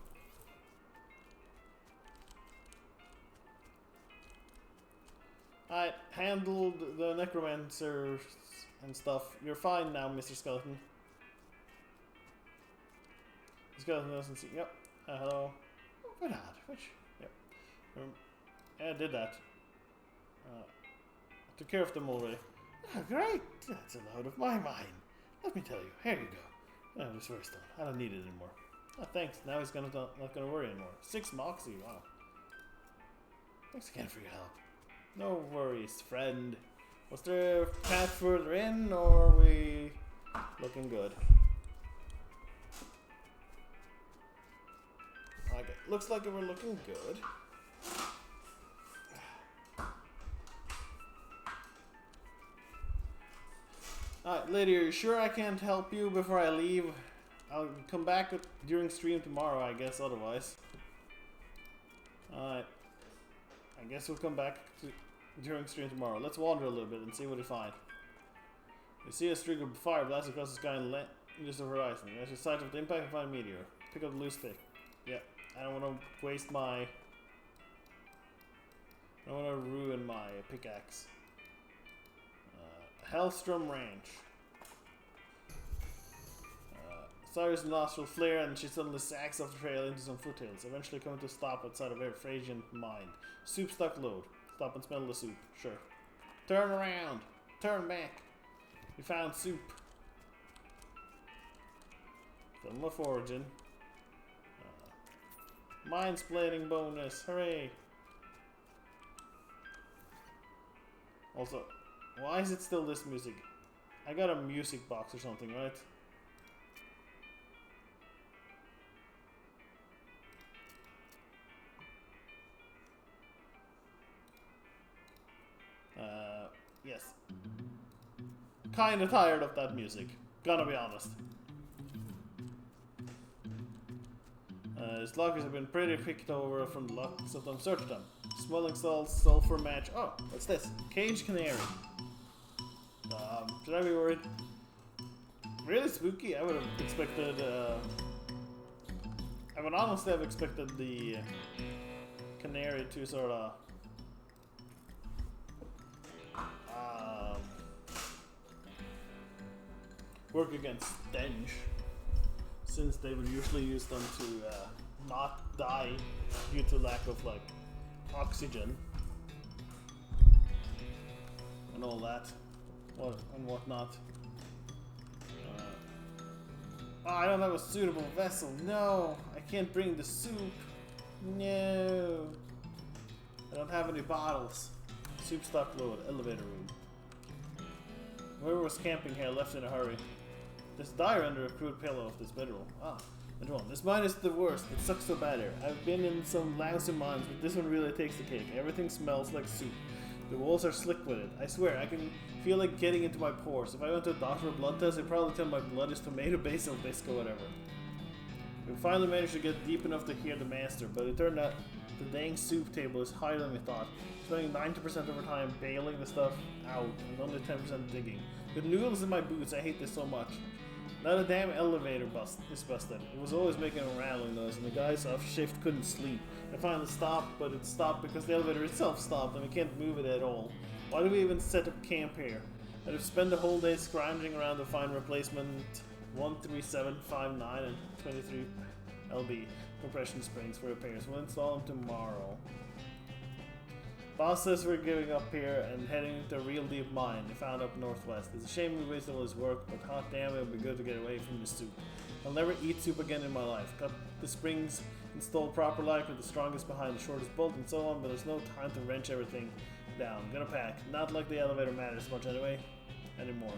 I handled the necromancers and stuff. You're fine now, Mr. Skeleton. The skeleton doesn't see. Yep. Hello. Good odd. Which? Yep. Yeah, I did that. Took care of them already. Oh, great. That's a load of my mind. Let me tell you. Here you go. Oh, this first one. I don't need it anymore. Oh, thanks. Now he's not gonna worry anymore. 6 moxie. Wow. Thanks again for your help. No worries, friend. Was there a path further in, or are we looking good? Okay, looks like we're looking good. Alright, lady, are you sure I can't help you before I leave? I'll come back during stream tomorrow, I guess, otherwise. Alright. I guess we'll come back during stream tomorrow. Let's wander a little bit and see what we find. You see a streak of fire blast across the sky and just the horizon. As you sight of the impact and find a meteor. Pick up the loose stick. Yep. I don't want to waste my... I don't want to ruin my pickaxe. Hellstrom Ranch. Cyrus' nostril flare and she suddenly sags off the trail into some foothills, eventually coming to a stop outside of a Frasian mine. Soup stuck load. Stop and smell the soup. Sure. Turn around. Turn back. We found soup. Film of origin. Mind splitting bonus. Hooray. Also, why is it still this music? I got a music box or something, right? Yes. Kinda tired of that music. Gonna be honest. His lockers have been pretty picked over from the locks of them. Search them. Smelling salts, sulfur match. Oh, what's this? Cage canary. Should I be worried? Really spooky? I would have expected, I would honestly have expected the canary to sort of work against stench, since they would usually use them to not die due to lack of like oxygen and all that, and whatnot. Oh, I don't have a suitable vessel. No, I can't bring the soup. No, I don't have any bottles. Soup stock load. Elevator room. Whoever was camping here left in a hurry. There's dire under a crude pillow of this bedroll. Ah, bedroll. This mine is the worst. It sucks so bad here. I've been in some lousy mines, but this one really takes the cake. Everything smells like soup. The walls are slick with it. I swear, I can feel it getting into my pores. If I went to a doctor for a blood test, they'd probably tell my blood is tomato, basil, bisque, or whatever. We finally managed to get deep enough to hear the master, but it turned out the dang soup table is higher than we thought. Spending 90% of our time bailing the stuff out and only 10% digging. With noodles in my boots, I hate this so much. Now the damn elevator is busted. It was always making a rattling noise, and the guys off shift couldn't sleep. I finally stopped, but it stopped because the elevator itself stopped, and we can't move it at all. Why do we even set up camp here? I'd have spent the whole day scrounging around to find replacement 13759 and 23 LB compression springs for repairs. We'll install them tomorrow. Boss says we're giving up here and heading into a real deep mine they found up northwest. It's a shame we wasted all his work, but hot damn it would be good to get away from this soup. I'll never eat soup again in my life. Got the springs installed proper like with the strongest behind the shortest bolt and so on, but there's no time to wrench everything down. Gonna pack. Not like the elevator matters much anymore.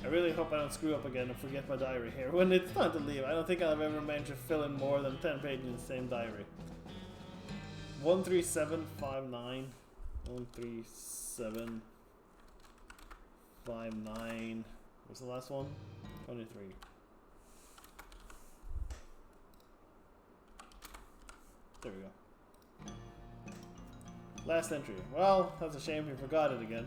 I really hope I don't screw up again and forget my diary here. When it's time to leave, I don't think I've ever managed to fill in more than 10 pages in the same diary. 13759. 13759. What's the last one? 23. There we go. Last entry. Well, that's a shame we forgot it again.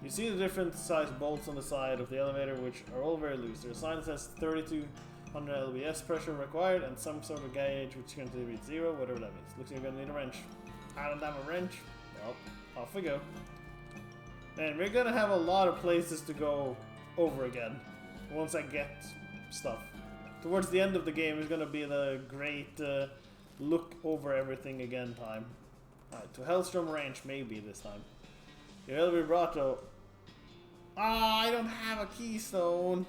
You see the different sized bolts on the side of the elevator, which are all very loose. There's a sign that says 3200 lbs pressure required and some sort of gauge which can read 0, whatever that means. Looks like you're gonna need a wrench. I don't have a wrench. Well, off we go. Man, we're gonna have a lot of places to go over again once I get stuff. Towards the end of the game is gonna be the great look over everything again time. Alright, to Hellstrom Ranch maybe this time. The elevator brought though. Ah, I don't have a keystone.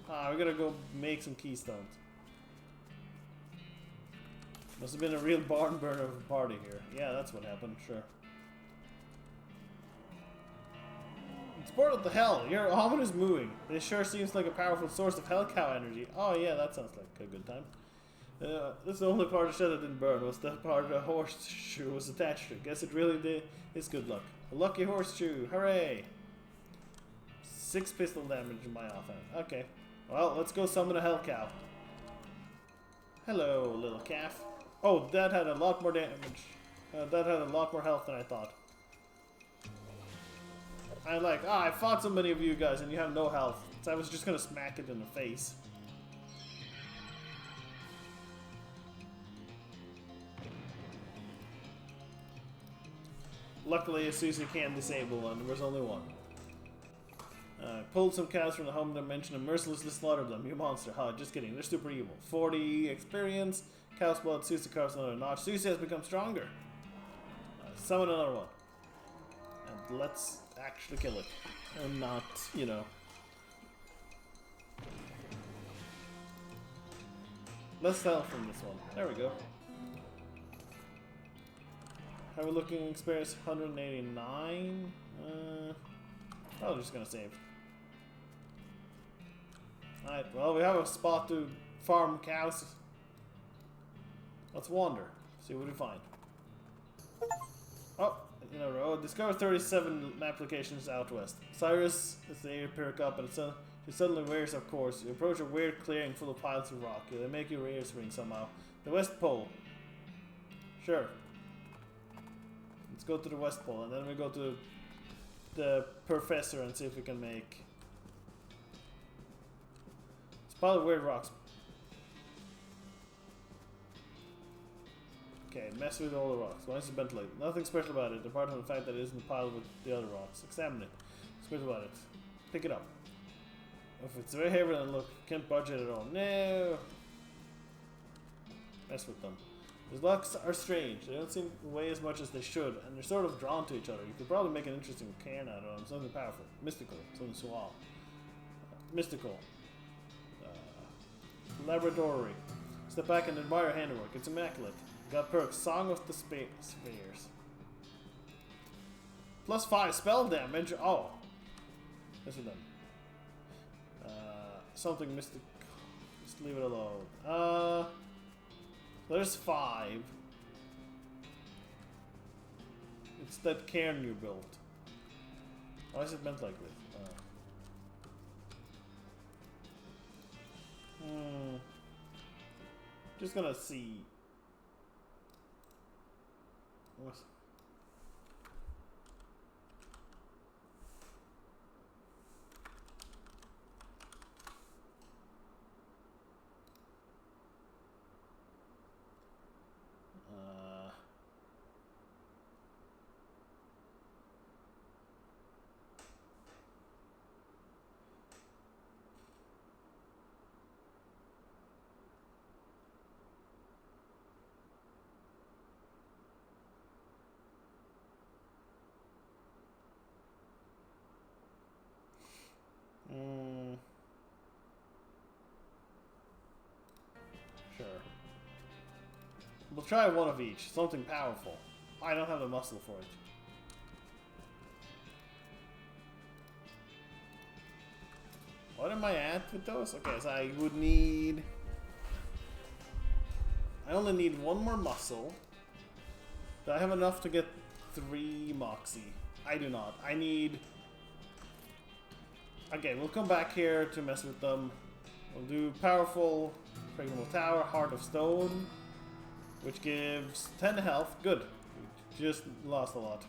Ah, we gotta go make some keystones. Must have been a real barn burner of a party here. Yeah, that's what happened, sure. It's portal to hell. Your omen is moving. This sure seems like a powerful source of hell cow energy. Oh yeah, that sounds like a good time. This is the only part of the shed that didn't burn, was the part the horseshoe was attached to. Guess it really did. It's good luck. A lucky horseshoe. Hooray! 6 pistol damage in my offhand. Okay. Well, let's go summon a hell cow. Hello, little calf. Oh, that had a lot more damage. That had a lot more health than I thought. I fought so many of you guys and you have no health. So I was just gonna smack it in the face. Luckily, Susie can disable one. There was only one. Pulled some cows from the home dimension and mercilessly slaughtered them. You monster. Ha, just kidding. They're super evil. 40 experience. Cow's blood. Susie carves another notch. Susie has become stronger. Summon another one. And let's actually kill it. And not, you know. Let's sell from this one. There we go. Have a looking experience 189. I'm just gonna save. Alright, well, we have a spot to farm cows. Let's wander. See what we find. Oh, in a row. Discover 37 applications out west. Cyrus is the ear perk up, and she suddenly wears of course. You approach a weird clearing full of piles of rock. They make your ears ring somehow. The West Pole. Sure. Let's go to the West Pole, and then we go to the professor and see if we can make. It's a pile of weird rocks. Okay, mess with all the rocks. Why is it bent like? Nothing special about it, apart from the fact that it isn't a pile with the other rocks. Examine it. What's about it? Pick it up. If it's very heavy, then look, can't budge it at all. No. Mess with them. These locks are strange. They don't seem to weigh as much as they should, and they're sort of drawn to each other. You could probably make an interesting cairn out of them. Something powerful. Mystical. Something suave. Mystical. Laboratory. Step back and admire handiwork. It's immaculate. Got perks. Song of the Spheres. +5 spell damage. Oh. This is them. Something mystic. Just leave it alone. There's 5. It's that cairn you built. Why is it meant like this? Just gonna see. What? We'll try one of each. Something powerful. I don't have the muscle for it. What am I at with those? Okay, so I would need... I only need one more muscle. Do I have enough to get 3 Moxie? I do not. I need... Okay, we'll come back here to mess with them. We'll do Powerful, Pregnable Tower, Heart of Stone, which gives 10 health. Good. We just lost a lot.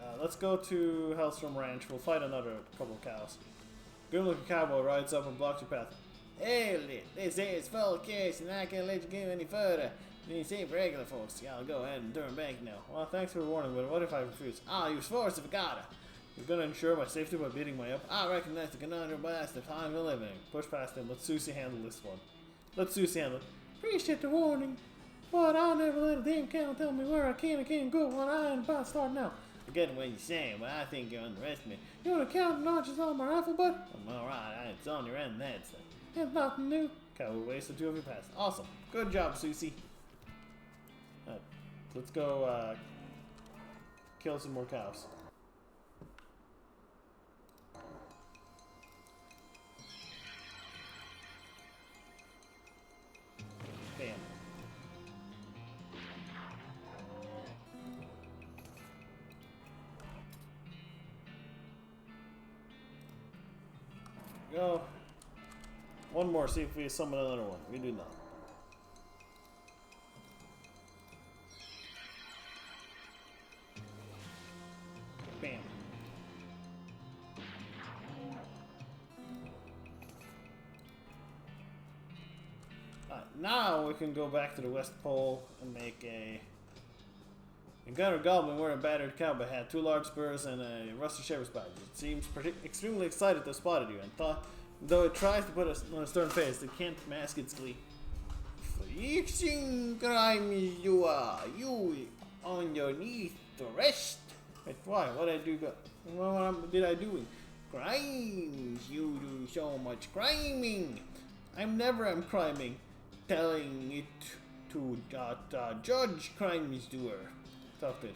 Alright, let's go to Hellstrom Ranch. We'll fight another couple of cows. Good-looking cowboy rides up and blocks your path. Hey, they say it's full case and I can't let you go any further. You say for regular folks. Yeah, I'll go ahead and turn back now. Well, thanks for the warning, but what if I refuse? Use force if I gotta. You're gonna ensure my safety by beating me up. I recognize the conundrum blast of time we're living. Push past him. Let Susie handle this one. Let Susie handle it. Appreciate the warning, but I'll never let a damn cow tell me where I can and can't go when I ain't about to start now. I get what you're saying, but I think you're underestimating. You wanna count the notches on my rifle, bud? I'm alright. It's on your end, that's it. It's nothing new. Cow will waste the 2 of your past. Awesome. Good job, Susie. Let's go kill some more cows. Bam. Go. One more, see if we summon another one. We do not. Bam. Now we can go back to the West Pole and make a encounter goblin wearing a battered cowboy hat, 2 large spurs, and a rusty shepherd's badge. It seems extremely excited to have spotted you, and thought, though it tries to put us on a stern face, it can't mask its glee. Freaking grimy you are, you on your knees to rest. Wait, why? What did I do? What did I do? Crimes, you do so much criming. I'm criming. Telling it to judge crimes doer. Talked it.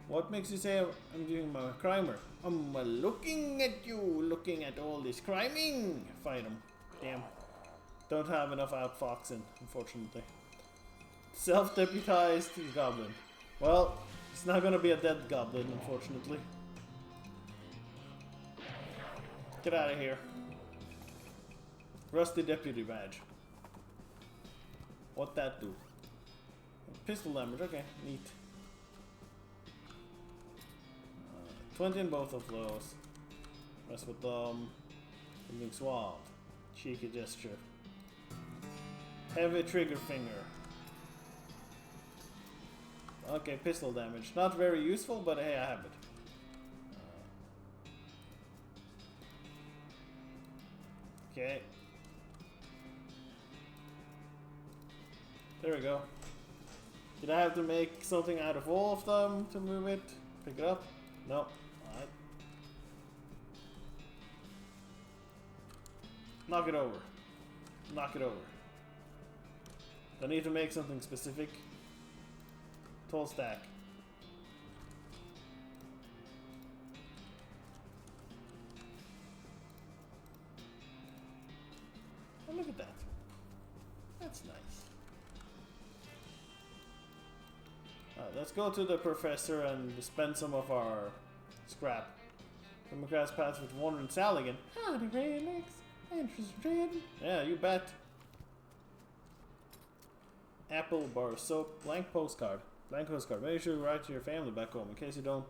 What makes you say I'm doing my crimer? I'm looking at you, looking at all this criming. Fight him. Damn. Don't have enough outfoxing, unfortunately. Self-deputized goblin. Well, it's not gonna be a dead goblin, unfortunately. Get out of here. Rusty deputy badge. What that do? Pistol damage, okay, neat. 20 in both of those. Mess with them. Being suave. Cheeky gesture. Heavy trigger finger. Okay, pistol damage. Not very useful, but hey, I have it. Okay. There we go. Did I have to make something out of all of them to move it? Pick it up? No. Alright. Knock it over. Knock it over. Do I need to make something specific? Tall stack. Oh, look at that. That's nice. Alright, let's go to the professor and spend some of our scrap. Come across paths with wandering Saligan. Howdy, Redlegs. Interested? Yeah, you bet. Apple bar soap. Blank postcard. Blank postcard. Make sure you write to your family back home. In case you don't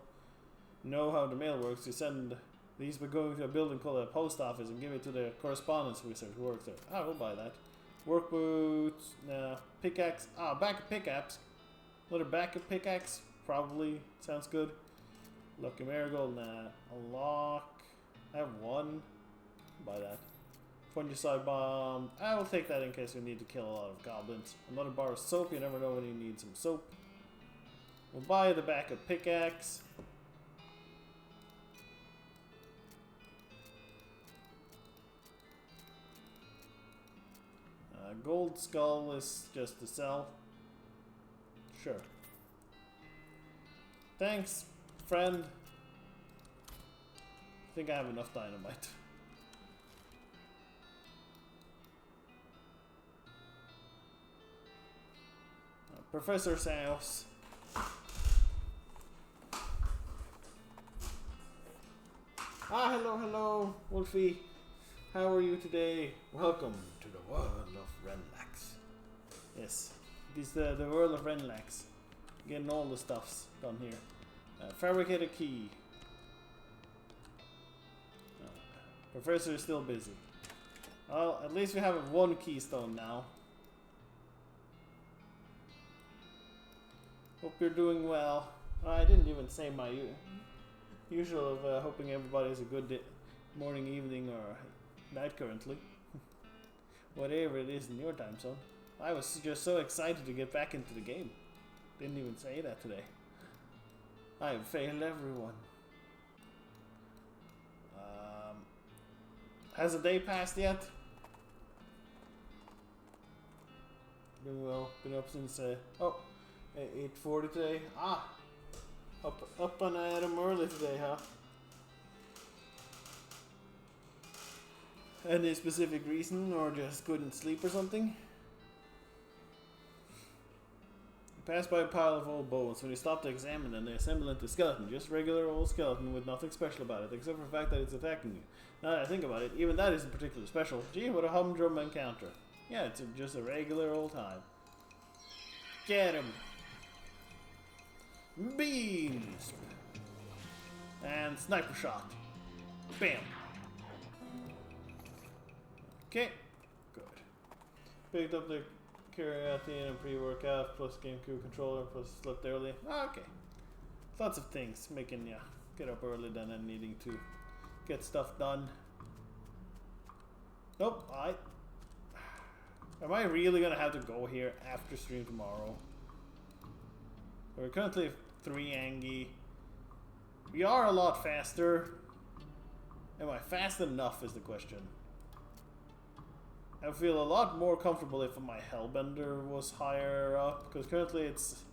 know how the mail works, you send these by going to a building called a post office and give it to the correspondence wizard who works there. We'll buy that. Work boots. Pickaxe. Backup pickaxe. Another backup pickaxe. Probably. Sounds good. Lucky marigold. A lock. I have one. Buy that. Fungicide bomb. I will take that in case we need to kill a lot of goblins. Another bar of soap. You never know when you need some soap. We'll buy the backup pickaxe. Gold skull is just to sell. Sure. Thanks, friend. I think I have enough dynamite. Professor's house. Hello, Wolfie. How are you today? Welcome to the world of Renlax. Yes, this is the world of Renlax. Getting all the stuffs done here. Fabricate a key. Professor is still busy. Well, at least we have one keystone now. Hope you're doing well. I didn't even say my usual of hoping everybody has a good morning, evening, or night currently. Whatever it is in your time zone. I was just so excited to get back into the game. Didn't even say that today. I have failed everyone. Has a day passed yet? Been well. Been up since 8:40 today. Up and at 'em early today, huh? Any specific reason, or just couldn't sleep or something? Passed by a pile of old bones. When he stopped to examine them, they assembled into a skeleton. Just regular old skeleton with nothing special about it, except for the fact that it's attacking you. Now that I think about it, even that isn't particularly special. Gee, what a humdrum encounter. Yeah, it's just a regular old time. Get him! Beans! And sniper shot. Bam! Okay, good. Picked up the creatine and pre-workout, plus GameCube controller, plus slept early. Okay. Lots of things making you get up early then and needing to get stuff done. Nope, am I really gonna have to go here after stream tomorrow? We're currently 3 Angie. We are a lot faster. Am I fast enough is the question. I feel a lot more comfortable if my Hellbender was higher up, because currently it's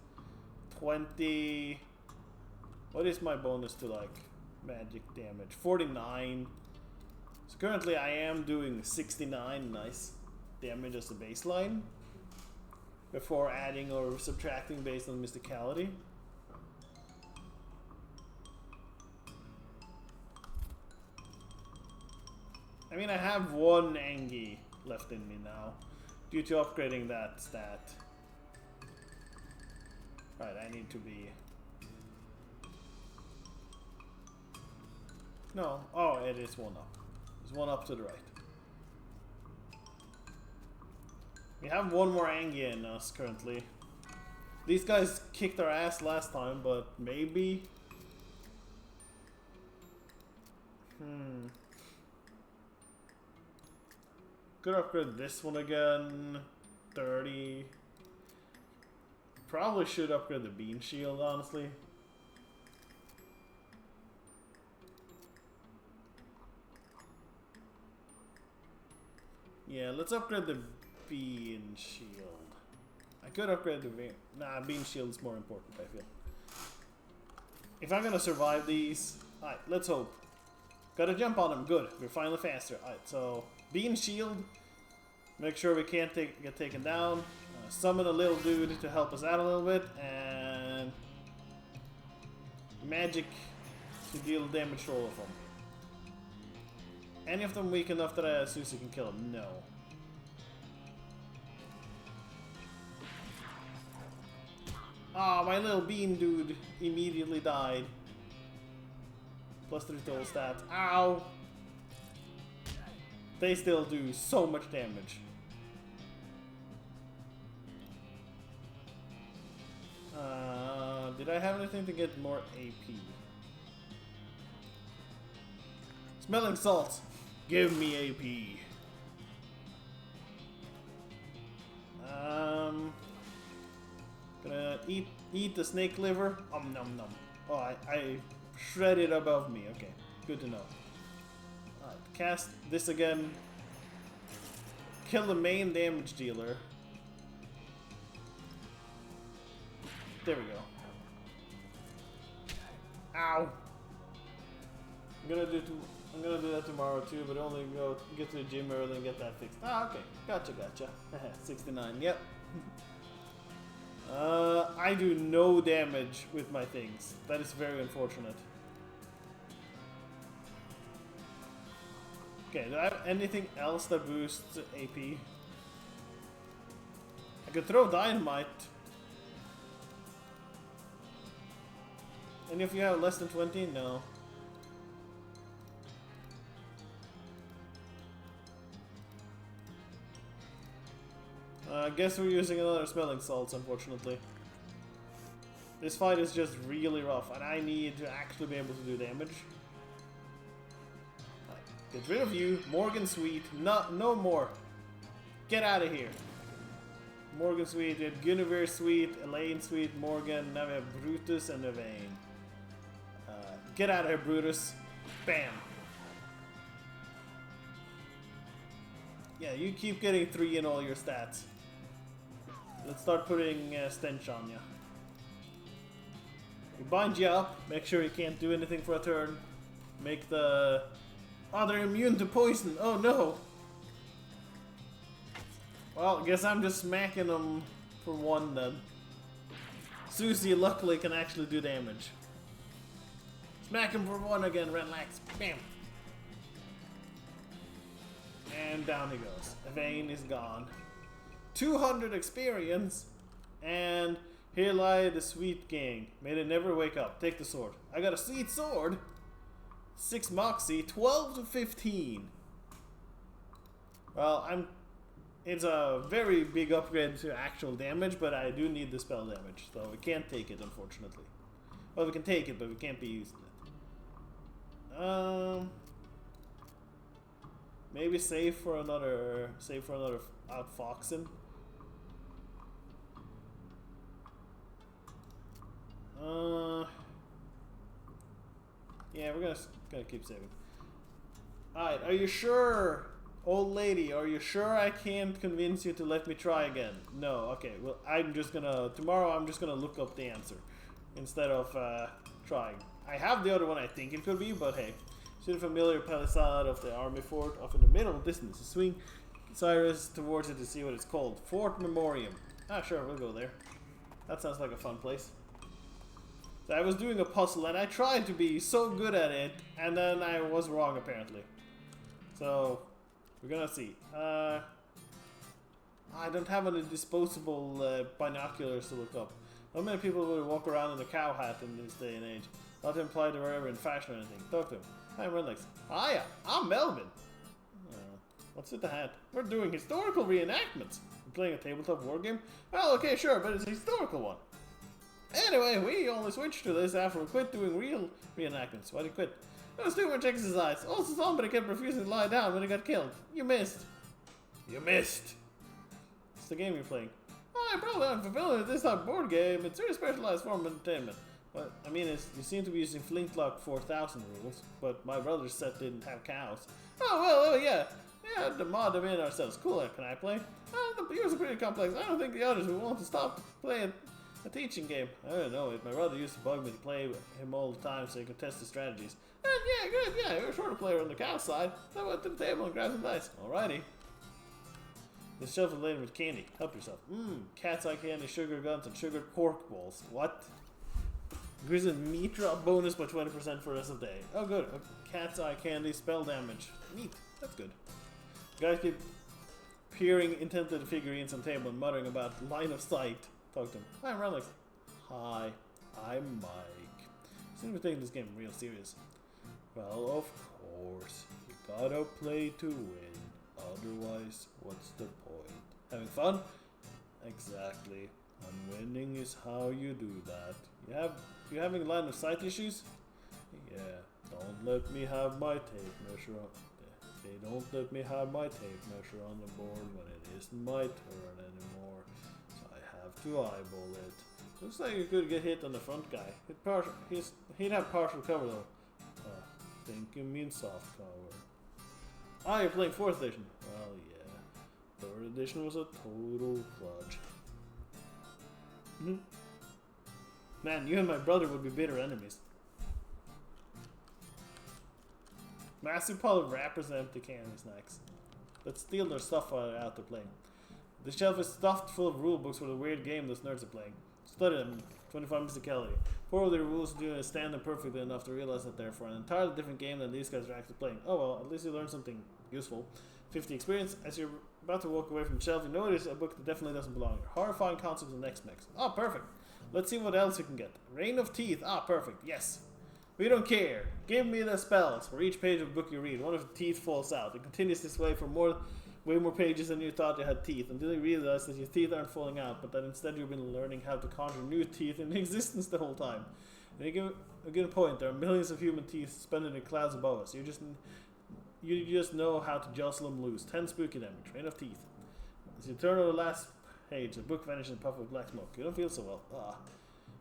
20... What is my bonus to like magic damage? 49. So currently I am doing 69 nice damage as a baseline before adding or subtracting based on mysticality. I mean, I have 1 Angie left in me now due to upgrading that stat. Right, I need to be... No, oh, it is 1 up. There's 1 up to the right. We have 1 more Angie in us currently. These guys kicked our ass last time, but maybe... Could upgrade this one again. 30. Probably should upgrade the beam shield, honestly. Yeah, let's upgrade the beam shield. I could upgrade the beam shield is more important, I feel. If I'm gonna survive these, alright, let's hope. Gotta jump on them, good. We're finally faster. Alright, so beam shield. Make sure we can't get taken down. Summon a little dude to help us out a little bit, and magic to deal damage to all of them. Any of them weak enough that Susie can kill them? No. Ah, my little bean dude immediately died. Plus 3 total stats. Ow! They still do so much damage. Did I have anything to get more AP? Smelling salts. Give me AP. Gonna eat the snake liver. Nom nom. Oh, I shred it above me. Okay, good to know. Alright, cast this again. Kill the main damage dealer. There we go. Ow! I'm gonna do that tomorrow too, but only get to the gym early and get that fixed. Ah, okay. Gotcha. 69. Yep. I do no damage with my things. That is very unfortunate. Okay, do I have anything else that boosts AP? I could throw dynamite. And if you have less than 20, no. I guess we're using another smelling salts, unfortunately. This fight is just really rough, and I need to actually be able to do damage. Get rid of you, Morgan Sweet. No more. Get out of here. Morgan Sweet, we have Guinevere Sweet, Elaine Sweet, Morgan, now we have Brutus and Evane. Get out of here, Brutus. Bam. Yeah, you keep getting 3 in all your stats. Let's start putting stench on you. We bind you up, make sure you can't do anything for a turn. Make the... Oh, they're immune to poison. Oh no. Well, I guess I'm just smacking them for 1 then. Susie luckily can actually do damage. Smack him for 1 again, relax. Bam. And down he goes. Evane is gone. 200 experience. And here lie the sweet gang. May they never wake up. Take the sword. I got a sweet sword. 6 moxie. 12 to 15. Well, it's a very big upgrade to actual damage, but I do need the spell damage. So we can't take it, unfortunately. Well, we can take it, but we can't be using it. Maybe save for another outfoxing. Yeah, we're gonna keep saving. Alright, are you sure, old lady, are you sure I can't convince you to let me try again? No, okay, well, tomorrow I'm just gonna look up the answer instead of trying. I have the other one I think it could be, but hey. See the familiar palisade of the army fort off in the middle distance. Swing Cyrus towards it to see what it's called. Fort Memoriam. Ah, sure, we'll go there. That sounds like a fun place. So I was doing a puzzle and I tried to be so good at it, and then I was wrong apparently. So, we're gonna see. I don't have any disposable binoculars to look up. Not many people would walk around in a cow hat in this day and age. Not to imply they were ever in fashion or anything. Talk to him. Hi, Renlex. Hiya, I'm Melvin. What's with the hat? We're doing historical reenactments. We're playing a tabletop war game? Well, okay, sure, but it's a historical one. Anyway, we only switched to this after we quit doing real reenactments. Why'd you quit? It was too much exercise. Also, somebody kept refusing to lie down when he got killed. You missed. You missed. It's the game you're playing. Oh, I probably aren't familiar with this type of board game. It's a very specialized form of entertainment. But, I mean, you seem to be using Flintlock 4000 rules, but my brother's set didn't have cows. Oh, well, yeah. We had to mod them in ourselves. Cool, can I play? The viewers are pretty complex. I don't think the others will want to stop playing a teaching game. I don't know. My brother used to bug me to play with him all the time so he could test the strategies. Yeah, good, yeah. You're a shorter player on the cow side. So I went to the table and grabbed some dice. Alrighty. This shelf is laden with candy. Help yourself. Cat's eye candy, sugar guns, and sugar pork balls. What? Increases meat drop bonus by 20% for the rest of the day. Oh, good. Cat's eye candy, spell damage. Neat. That's good. Guys keep peering intently at the figurines on the table and muttering about line of sight. Talk to him. Hi, I'm Relic. Hi, I'm Mike. Seems we're taking this game real serious. Well, of course. You gotta play to win. Otherwise, what's the point? Having fun? Exactly. And winning is how you do that. You having line of sight issues? Yeah. Don't let me have my tape measure on. They don't let me have my tape measure on the board when it isn't my turn anymore. So I have to eyeball it. Looks like you could get hit on the front guy. He'd have partial cover though. Think you mean soft cover. Ah, you're playing 4th edition. Well, yeah. 3rd edition was a total kludge. Man, you and my brother would be bitter enemies. Massive pile of wrappers and empty candy snacks. Let's steal their stuff while they're out there playing. The shelf is stuffed full of rule books for the weird game those nerds are playing. Study them. 25 mysticality. 4 of the rules do stand them perfectly enough to realize that they're for an entirely different game than these guys are actually playing. Oh well, at least you learned something useful. 50 experience. As you're about to walk away from the shelf, you notice a book that definitely doesn't belong here. Horrifying concepts of next mix. Oh, perfect. Let's see what else you can get. Rain of Teeth. Ah, perfect. Yes. We don't care. Give me the spells. For each page of the book you read, one of the teeth falls out. It continues this way for way more pages than you thought you had teeth, until you realize that your teeth aren't falling out, but that instead you've been learning how to conjure new teeth in existence the whole time. And you give a good point. There are millions of human teeth suspended in clouds above us. You just know how to jostle them loose. 10 spooky damage. Rain of Teeth. As you turn over the last page, the book vanishes in a puff of black smoke. You don't feel so well. Ah.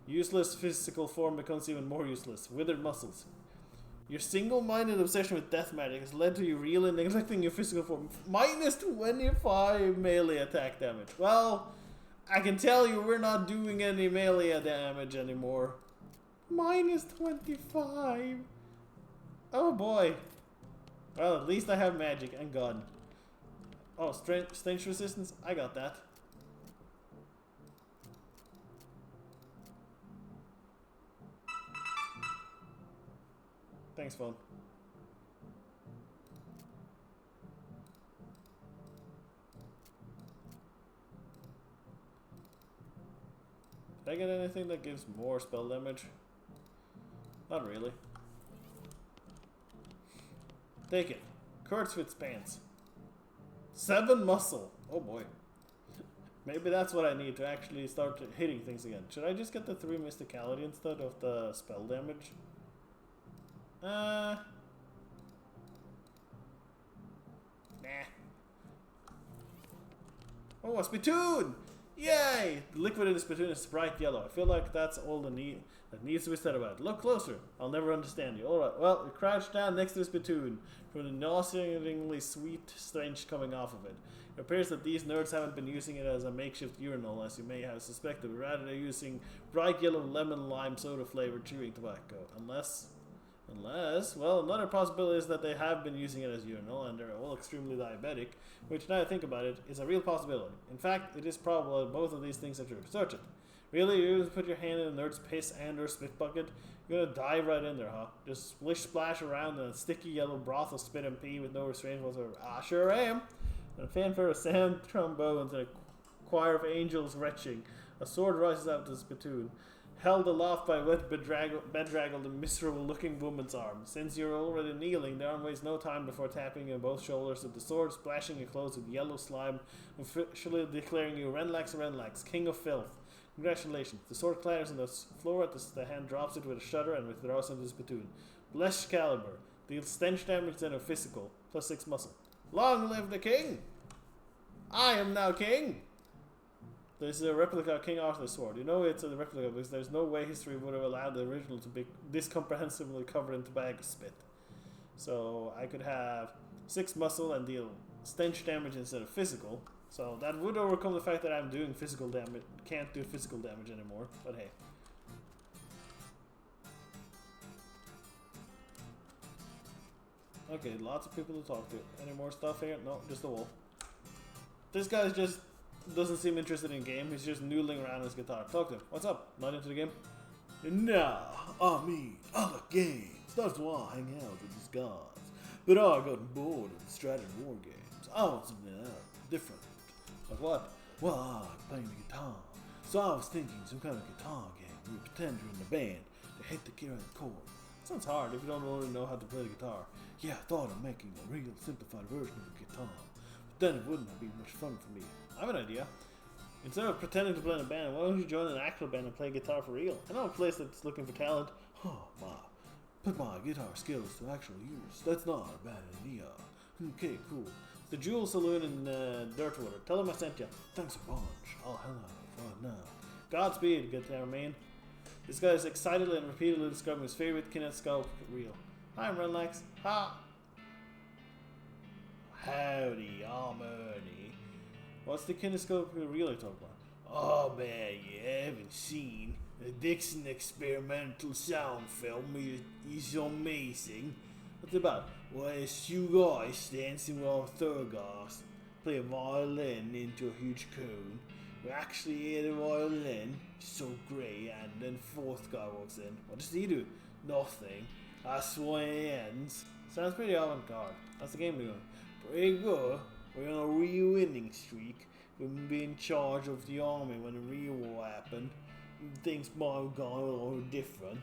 Useless physical form becomes even more useless. Withered muscles. Your single-minded obsession with death magic has led to you really neglecting your physical form. Minus 25 melee attack damage. Well, I can tell you we're not doing any melee damage anymore. Minus 25. Oh boy. Well, at least I have magic and gun. Oh, stench resistance? I got that. Thanks, phone. Did I get anything that gives more spell damage? Not really. Take it. Kurtz fits pants. 7 muscle. Oh boy. Maybe that's what I need to actually start hitting things again. Should I just get the 3 mysticality instead of the spell damage? Nah. Oh, a spittoon! Yay! The liquid in the spittoon is bright yellow. I feel like that's all that needs to be said about it. Look closer. I'll never understand you. Alright, well, you crouch down next to the spittoon from the nauseatingly sweet stench coming off of it. It appears that these nerds haven't been using it as a makeshift urinal, as you may have suspected, but rather they're using bright yellow lemon lime soda flavored chewing tobacco. Unless, well, another possibility is that they have been using it as urinal and they're all extremely diabetic, which now I think about it, is a real possibility. In fact, it is probable that both of these things are true. Search it. Really, you're going to put your hand in a nerd's piss and or spit bucket? You're going to dive right in there, huh? Just splish splash around in a sticky yellow broth of spit and pee with no restraint whatsoever. I sure am. And a fanfare of sound trombones and a choir of angels retching. A sword rises out of the spittoon, held aloft by a wet, bedraggled and miserable-looking woman's arm. Since you're already kneeling, the arm wastes no time before tapping you on both shoulders with the sword, splashing your clothes with yellow slime, officially declaring you Renlax, king of filth. Congratulations. The sword clatters on the floor as the hand drops it with a shudder and withdraws into the spittoon. Blessed caliber. Deals stench damage then of physical, plus 6 muscle. Long live the king! I am now king! This is a replica of King Arthur's sword. You know it's a replica because there's no way history would have allowed the original to be this comprehensively covered in tobacco spit. So I could have 6 muscle and deal stench damage instead of physical. So that would overcome the fact that I'm doing physical damage, can't do physical damage anymore, but hey. Okay, lots of people to talk to. Any more stuff here? No, just the wall. This guy's just doesn't seem interested in game. He's just noodling around his guitar. Talk to him. What's up? Not into the game? Nah, I mean, other games. That's why I hang out with these guys. But I got bored of the strategy war games. I want something else, different. Like what? Well, I like playing the guitar. So I was thinking some kind of guitar game where you pretend you're in the band to hit the right chord. Sounds hard if you don't really know how to play the guitar. Yeah, I thought of making a real simplified version of the guitar. But then it wouldn't be much fun for me. I have an idea. Instead of pretending to play in a band, why don't you join an actual band and play guitar for real? I know a place that's looking for talent. Oh, wow. Put my guitar skills to actual use. That's not a bad idea. Okay, cool. The Jewel Saloon in Dirtwater. Tell them I sent you. Thanks a bunch. I'll hang out right now. Godspeed, guitar man. This guy is excitedly and repeatedly describing his favorite kinetoscope reel. Hi, I'm Renlax. Ha! Howdy, I'm Ernie. What's the kinetoscope reel I talk about? Oh man, you haven't seen. The Dixon experimental sound film is amazing. What's it about? Well, it's two guys dancing while third guys play a violin into a huge cone. We actually hear the violin, so great, and then fourth guy walks in. What does he do? Nothing. That's when it ends. Sounds pretty avant-garde. That's the game we're doing. Pretty good. We're on a real winning streak. We've been in charge of the army when the real war happened. Things might have gone a little different.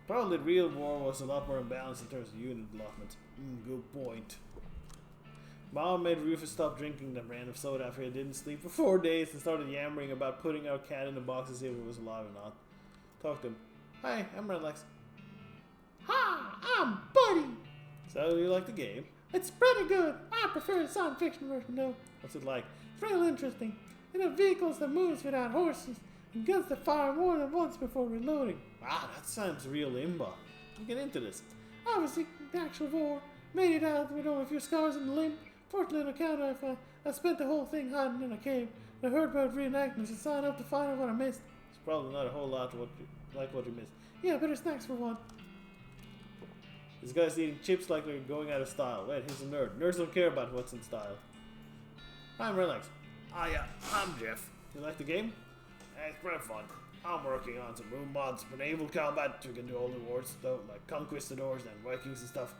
Probably the real war was a lot more imbalanced in terms of unit allotment. Good point. Mom made Rufus stop drinking the brand of soda after he didn't sleep for 4 days and started yammering about putting our cat in the box to see if it was alive or not. Talk to him. Hi, I'm Relax. Hi, I'm Buddy. So you like the game? It's pretty good. I prefer the science fiction version though. What's it like? It's real interesting. It has vehicles that moves without horses and guns that fire more than once before reloading. Wow, that sounds real imba. Let's get into this. I was in the actual war. Made it out with only a few scars on the limb. Fortunately, on account of I spent the whole thing hiding in a cave. I heard about reenactments and signed up to find out what I missed. It's probably not a whole lot what you missed. Yeah, better snacks for one. This guy's eating chips like they're going out of style. Wait, he's a nerd. Nerds don't care about what's in style. I'm Relax. I'm Jeff. You like the game? It's pretty fun. I'm working on some room mods for naval combat. We can do all the wars though, like conquistadors and Vikings and stuff.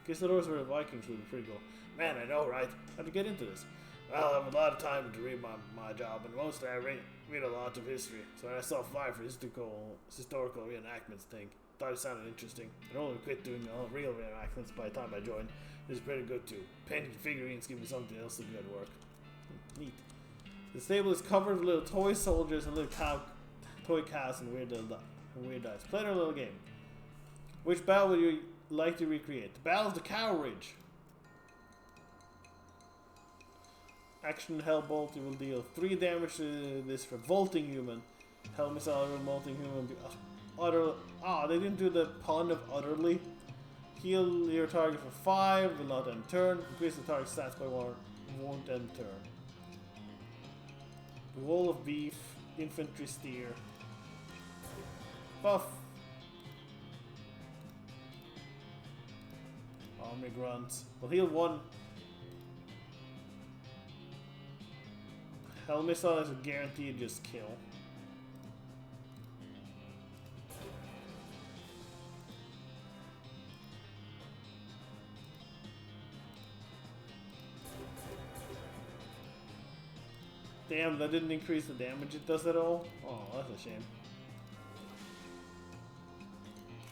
Conquistadors or Vikings would be pretty cool. Man, I know, right? How to get into this? Well, I have a lot of time to read my job, and mostly I read a lot of history. So I saw Fly for historical reenactments thing. Thought it sounded interesting. I only quit doing all real reenactments by the time I joined. This is pretty good too. Painting figurines give me something else to do at work. Neat. The stable is covered with little toy soldiers and little toy cows and weird dice. Play our little game. Which battle would you like to recreate? The Battle of the Cow Ridge. Action Hellbolt, you will deal 3 damage to this revolting human. Hell Missile, revolting human. They didn't do the pun of utterly. Heal your target for 5, will not end turn. Increase the target stats by 1, won't end turn. Wool of beef, infantry steer. Buff. Army grunts. Will heal 1. Hell Missile is a guaranteed just kill. Damn, that didn't increase the damage it does at all? Oh, that's a shame.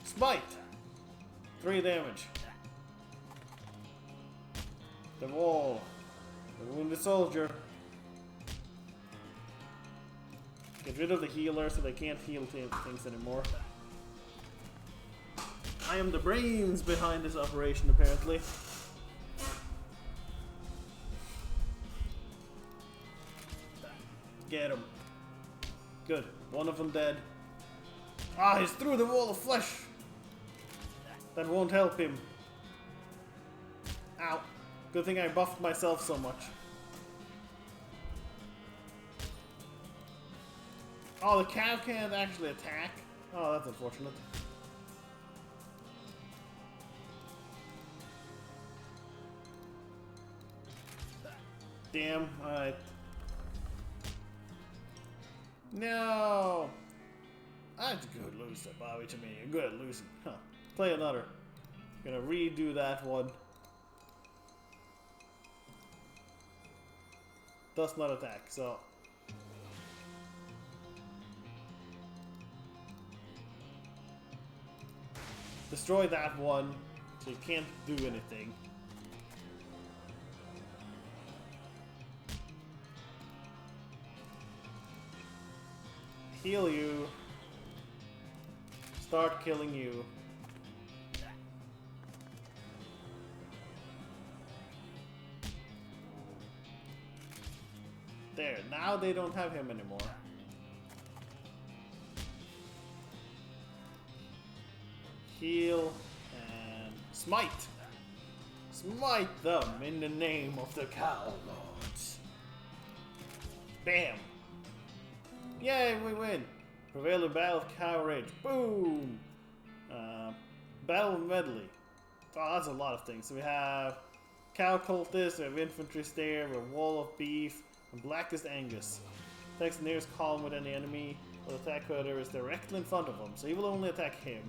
Smite! 3 damage. The wall. The wounded soldier. Get rid of the healer so they can't heal things anymore. I am the brains behind this operation, apparently. Get him. Good. One of them dead. Ah, he's through the wall of flesh. That won't help him. Ow. Good thing I buffed myself so much. Oh, the cow can't actually attack? Oh, that's unfortunate. Damn, alright. No! I'm good at losing, Bobby. I mean, you're good at losing. Huh. Play another. Gonna redo that one. Does not attack, so... Destroy that one, so you can't do anything. Heal you. Start killing you. There, now they don't have him anymore. Heal and smite. Smite them in the name of the Cow Lords. Bam. Yay, we win. Prevailing battle, cow rage. Boom! Battle medley. Oh, that's a lot of things. So we have cow cultist, we have infantry stare, we have wall of beef, and blackest Angus. Attacks the nearest column with any enemy. Will attack whoever is directly in front of him. So he will only attack him.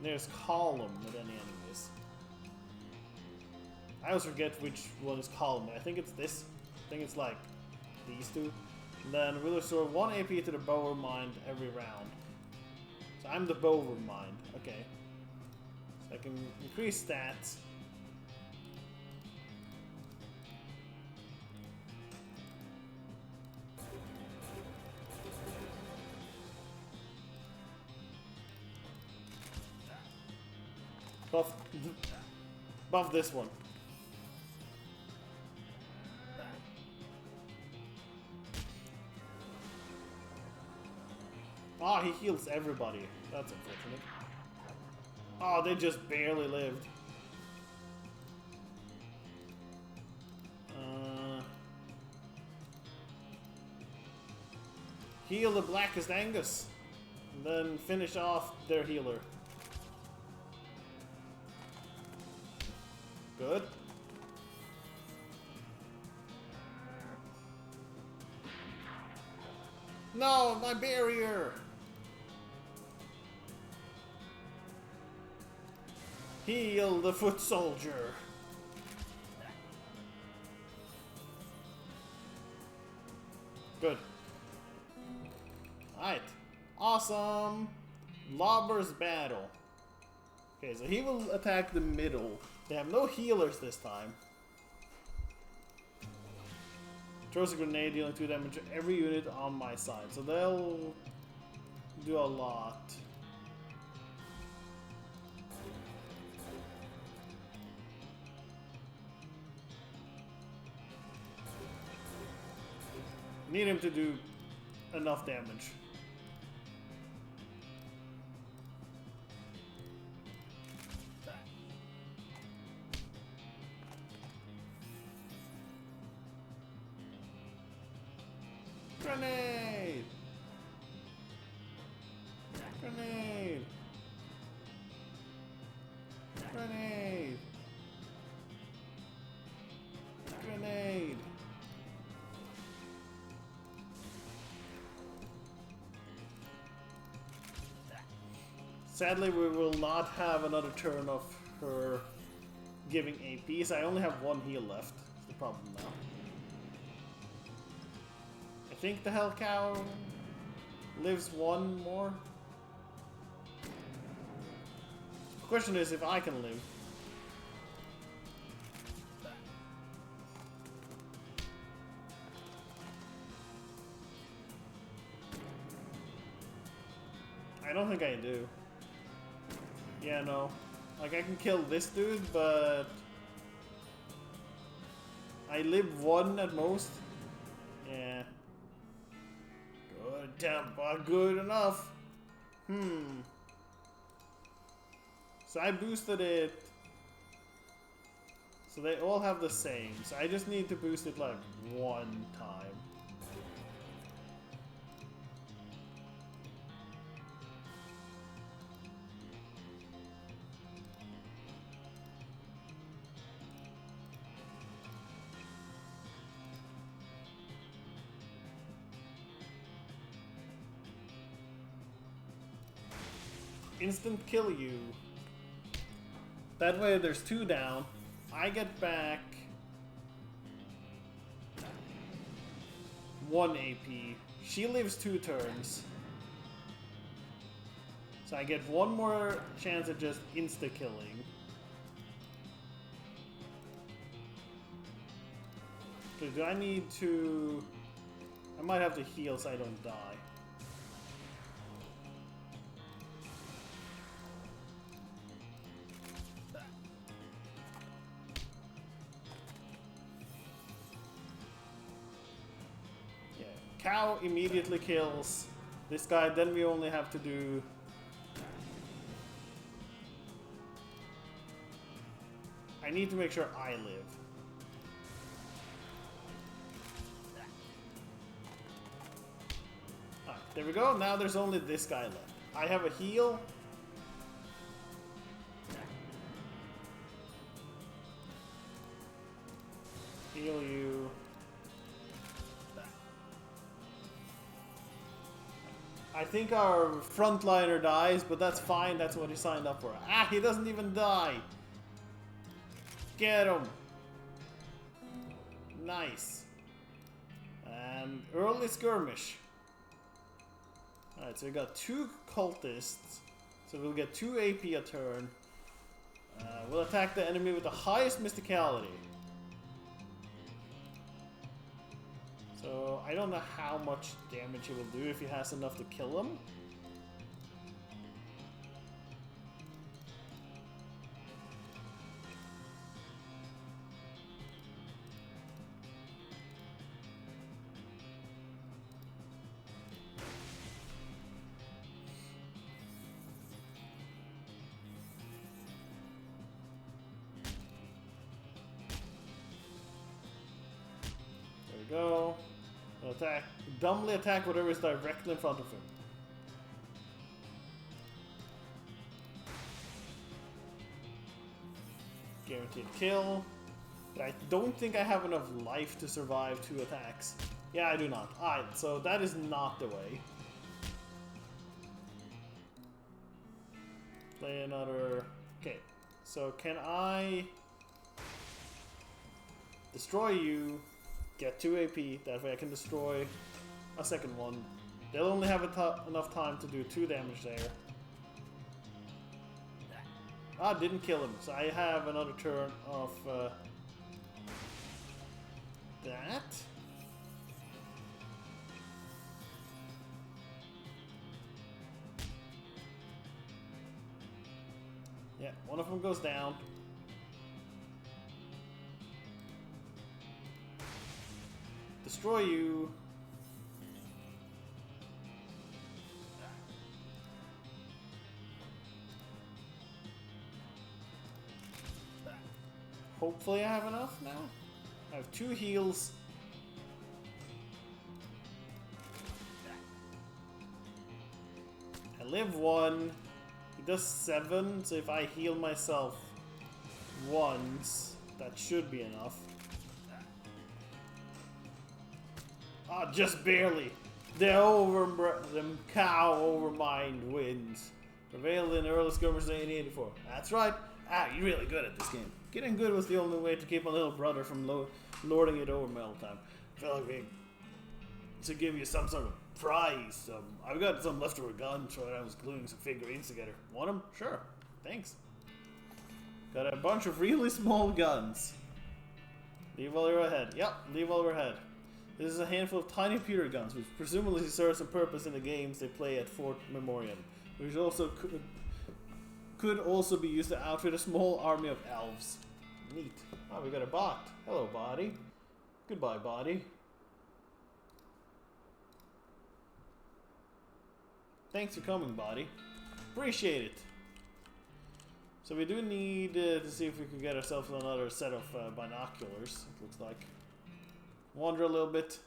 Nearest column with any enemies. I always forget which one is column. I think it's this. I think it's like these two. And then we'll restore 1 AP to the Bower Mind every round. So I'm the Bower Mind. Okay. So I can increase stats. Buff this one. Oh, he heals everybody. That's unfortunate. Oh, they just barely lived. Heal the blackest Angus. And then finish off their healer. Good. No, my barrier! Heal the foot soldier. Good. Alright. Awesome. Lobber's battle. Okay, so he will attack the middle. They have no healers this time. Throws a grenade dealing 2 damage to every unit on my side. So they'll do a lot. Need him to do enough damage. Grenade! Grenade! Grenade! Grenade! Sadly, we will not have another turn of her giving APs. I only have 1 heal left. That's the problem now. I think the Hell Cow lives 1 more. The question is if I can live. I don't think I do. Yeah, no. Like, I can kill this dude, but I live 1 at most. Yeah. Good tempo, good enough. So I boosted it. So they all have the same. So I just need to boost it like 1 time. Instant kill you. That way there's 2 down. I get back 1 AP. She lives 2 turns. So I get 1 more chance at just insta-killing. Okay, do I need to... I might have to heal so I don't die. Cow immediately kills this guy, then we only have to do... I need to make sure I live. Alright. There we go. Now there's only this guy left. I have a heal. Heal you. I think our frontliner dies, but that's fine. That's what he signed up for. Ah, he doesn't even die. Get him. Nice. And early skirmish. Alright, so we got 2 cultists. So we'll get 2 AP a turn. We'll attack the enemy with the highest mysticality. So I don't know how much damage he will do if he has enough to kill him. There we go. Attack. Dumbly attack whatever is directly in front of him. Guaranteed kill. But I don't think I have enough life to survive 2 attacks. Yeah, I do not. Alright, so that is not the way. Play another... Okay, so can I... destroy you, get 2 AP, that way I can destroy a second one. They'll only have enough time to do 2 damage there. Ah, didn't kill him, so I have another turn of that. Yeah, one of them goes down. Destroy you. Hopefully I have enough now. I have 2 heals. I live 1. He does 7, so if I heal myself once, that should be enough. Ah, just barely. The cow overmind wins. Prevailed in early skirmish 1884. That's right. Ah, you're really good at this game. Getting good was the only way to keep my little brother from lording it over me all the time. I felt like we should give you some sort of prize. I've got some leftover guns where I was gluing some figurines together. Want them? Sure. Thanks. Got a bunch of really small guns. Leave while you're ahead. Yep, leave while we're ahead. This is a handful of tiny pewter guns, which presumably serve some purpose in the games they play at Fort Memoriam, which also could also be used to outfit a small army of elves. Neat. Oh, we got a bot. Hello, body. Goodbye, body. Thanks for coming, body. Appreciate it. So we do need to see if we can get ourselves another set of binoculars, it looks like. Wander a little bit.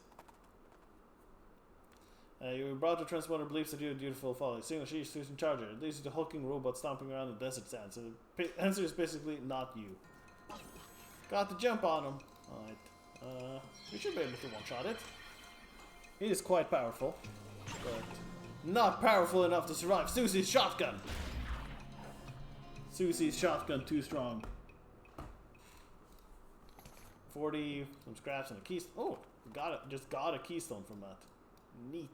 You were brought to transponder beliefs that you are dutiful folly. Single sheesh, Susan Charger. These are the hulking robot stomping around the desert sand. So the answer is basically not you. Got to jump on him. Alright. We should be able to one-shot it. He is quite powerful. But not powerful enough to survive Susie's shotgun. Susie's shotgun too strong. 40, some scraps, and a keystone. Oh, just got a keystone from that. Neat.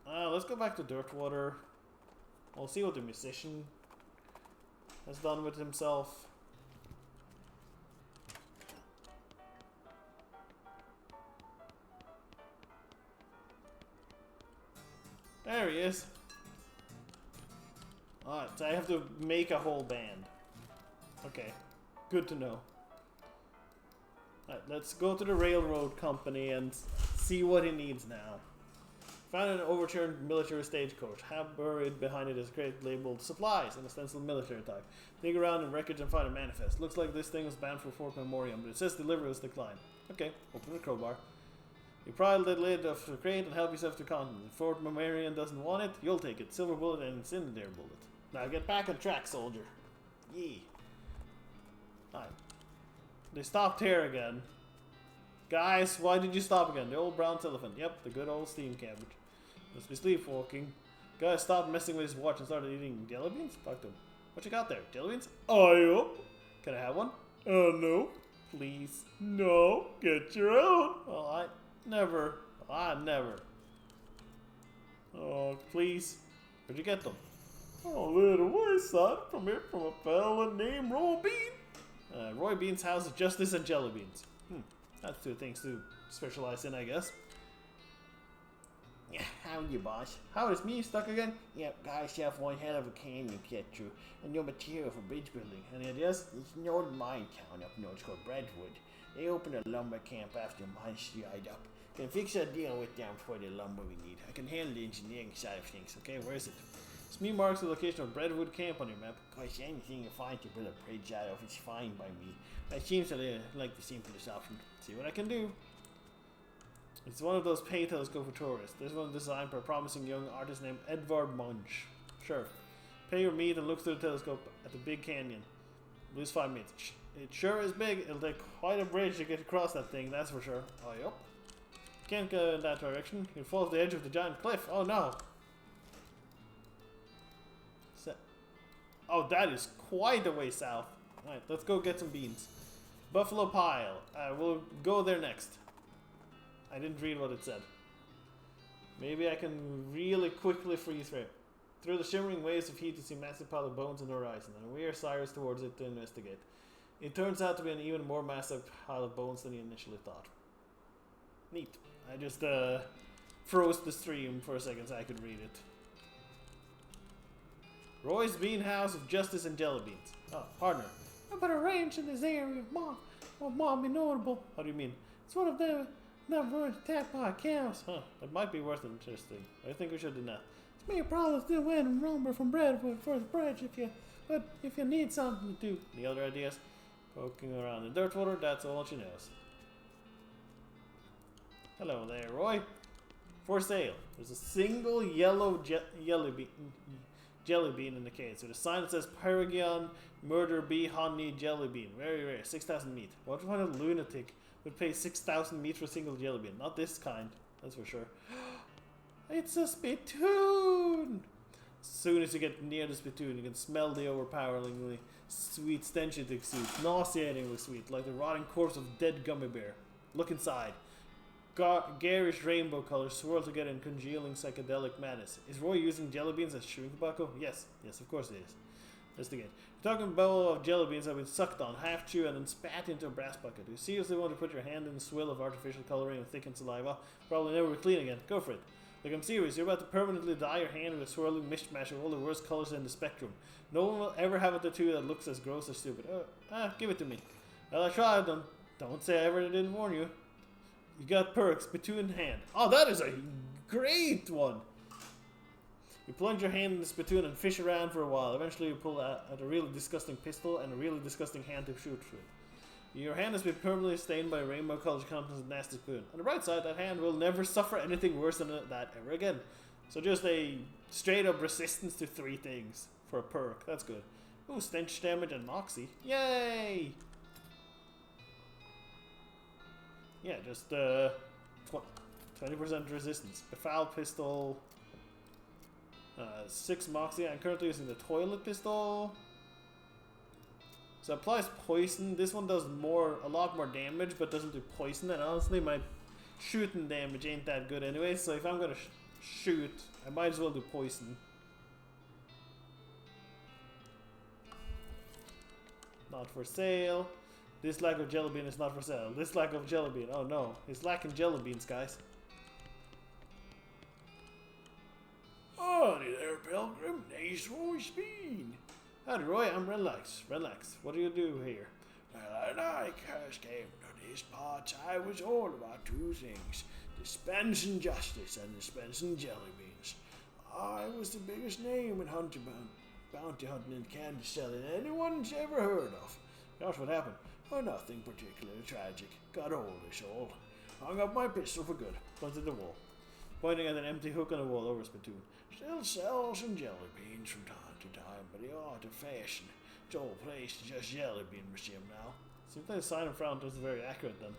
Let's go back to Dirtwater. We'll see what the musician has done with himself. There he is. Alright, so I have to make a whole band. Okay. Good to know. Alright, let's go to the railroad company and see what he needs now. Found an overturned military stagecoach. Half buried behind it is a crate labeled supplies and a stenciled military type. Dig around in wreckage and find a manifest. Looks like this thing was bound for Fort Memoriam, but it says delivery was declined. Okay, open the crowbar. You pry the lid of the crate and help yourself to content. If Fort Marion doesn't want it, you'll take it. Silver bullet and incendiary bullet. Now get back on track, soldier. Yee. Alright. They stopped here again. Guys, why did you stop again? The old brown elephant. Yep, the good old steam cabbage. Must be sleepwalking. Guy stopped messing with his watch and started eating jelly beans? Talk to him. What you got there? Jelly beans? Oh, can I have one? No. Please. No. Get your own. Oh, never. Never. Oh, please. Where'd you get them? Oh, little way, son. From a fella named Roy Bean. Roy Bean's house of justice and jelly beans. That's two things to specialize in, I guess. Yeah, how you, boss? How is me stuck again? Yep, guys have one hell of a canyon to get through, and no material for bridge building. Any ideas? It's an old mine town up north called Brentwood. They opened a lumber camp after mines dried up. Can fix a deal with them for the lumber we need. I can handle the engineering side of things, okay? Where is it? Smee marks the location of Brentwood Camp on your map. Cause anything you find to build a bridge out of is fine by me. I seems to like the simplest option. See what I can do. It's one of those pay telescope for tourists. This one designed by a promising young artist named Edvard Munch. Sure. Pay your meat and look through the telescope at the big canyon. Lose 5 minutes. It sure is big. It'll take quite a bridge to get across that thing, that's for sure. Oh, yep. Can't go in that direction. You'll fall off the edge of the giant cliff. Oh, no. Oh, that is quite a way south. Alright, let's go get some beans. Buffalo Pile. We'll go there next. I didn't read what it said. Maybe I can really quickly freeze through. Through the shimmering waves of heat, you see a massive pile of bones on the horizon, and we are Cyrus towards it to investigate. It turns out to be an even more massive pile of bones than you initially thought. Neat. I just froze the stream for a second so I could read it. Roy's Bean House of Justice and Jelly Beans. Oh, partner. How about a ranch in this area? Mom, be notable. How do you mean? It's one of them never attacked by cows. Huh, that might be worth interesting. I think we should do that. It's me a problem still waiting lumber from Brentwood for the bridge if you need something to do. Any other ideas? Poking around in dirt water, that's all she knows. Hello there, Roy. For sale. There's a single yellow jelly bean in the case with a sign that says Paragon Murder Bee Honey Jelly Bean. Very rare. 6,000 meat. What kind of lunatic would pay 6,000 meat for a single jelly bean? Not this kind, that's for sure. It's a spittoon! As soon as you get near the spittoon, you can smell the overpoweringly sweet stench it exudes. Nauseatingly sweet, like the rotting corpse of a dead gummy bear. Look inside. Garish rainbow colors swirl together in congealing psychedelic madness. Is Roy using jelly beans as chewing tobacco? Yes, of course it is. Investigate. You're talking bowl of jelly beans that have been sucked on, half chewed, and then spat into a brass bucket. You seriously want to put your hand in the swill of artificial coloring and thickened saliva? Probably never be clean again. Go for it. Look, I'm serious. You're about to permanently dye your hand with a swirling mishmash of all the worst colors in the spectrum. No one will ever have a tattoo that looks as gross or stupid. Give it to me. Well, I tried them. Don't say I ever didn't warn you. You got perks, spittoon in hand. Oh, that is a great one! You plunge your hand in the spittoon and fish around for a while. Eventually you pull out a really disgusting pistol and a really disgusting hand to shoot with. Your hand has been permanently stained by rainbow-colored contents of nasty spittoon. On the bright side, that hand will never suffer anything worse than that ever again. So just a straight-up resistance to 3 things for a perk. That's good. Ooh, stench damage and moxie. Yay! Yeah, just 20% resistance. A foul pistol. 6 moxie. I'm currently using the toilet pistol. So it applies poison. This one does a lot more damage, but doesn't do poison. And honestly, my shooting damage ain't that good anyway. So if I'm gonna shoot, I might as well do poison. Not for sale. This lack of jelly bean is not for sale. This lack of jelly bean. Oh no, he's lacking jelly beans, guys. Howdy there, Pilgrim. Nice Roy's Bean. Howdy, Roy. I'm Relax. What do you do here? Well, when I first came to these parts, I was all about 2 things. Dispensing justice and dispensing jelly beans. I was the biggest name in bounty hunting and candy selling anyone's ever heard of. Gosh, what happened? Oh, nothing particularly tragic. Got old is all. hung up my pistol for good. Points at the wall. Pointing at an empty hook on the wall over Spittoon. Still sell some jelly beans from time to time, but he ought to fashion. Its old place is just jelly bean museum now. Seems like the sign in front isn't very accurate then.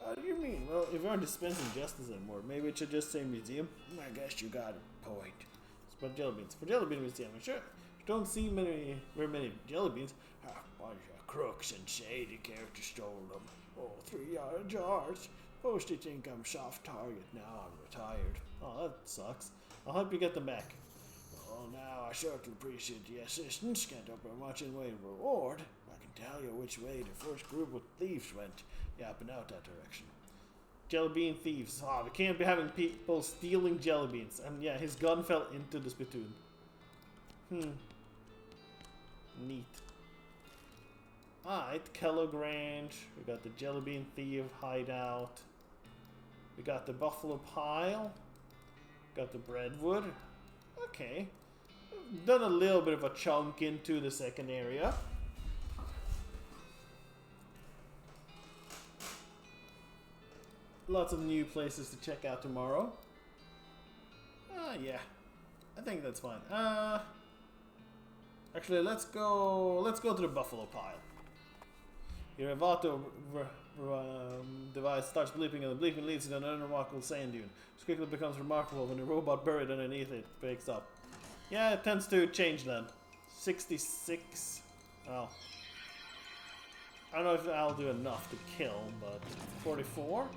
How do you mean? Well, if we aren't dispensing justice anymore, maybe it should just say museum. I guess you got a point. It's about jelly beans. For jelly bean museum, sure. You don't see very many jelly beans. A bunch of crooks and shady characters stole them. Oh, 3 jars. Postage income soft target. Now I'm retired. Oh, that sucks. I'll help you get them back. Well, now I certainly appreciate the assistance. Can't offer much in way of reward. I can tell you which way the first group of thieves went. Yapping out that direction. Jelly bean thieves. Ah, we can't be having people stealing jelly beans. And yeah, his gun fell into the spittoon. Neat. Alright, Kellogg Ranch. We got the jelly bean thief hideout. We got the buffalo pile. Got the breadwood. Okay. Done a little bit of a chunk into the second area. Lots of new places to check out tomorrow. Yeah. I think that's fine. Actually, let's go to the buffalo pile. Your Evato device starts bleeping, and the bleeping leads to an unremarkable sand dune, which quickly becomes remarkable when the robot buried underneath it breaks up. Yeah, it tends to change then. 66. Oh. I don't know if I'll do enough to kill, but 44?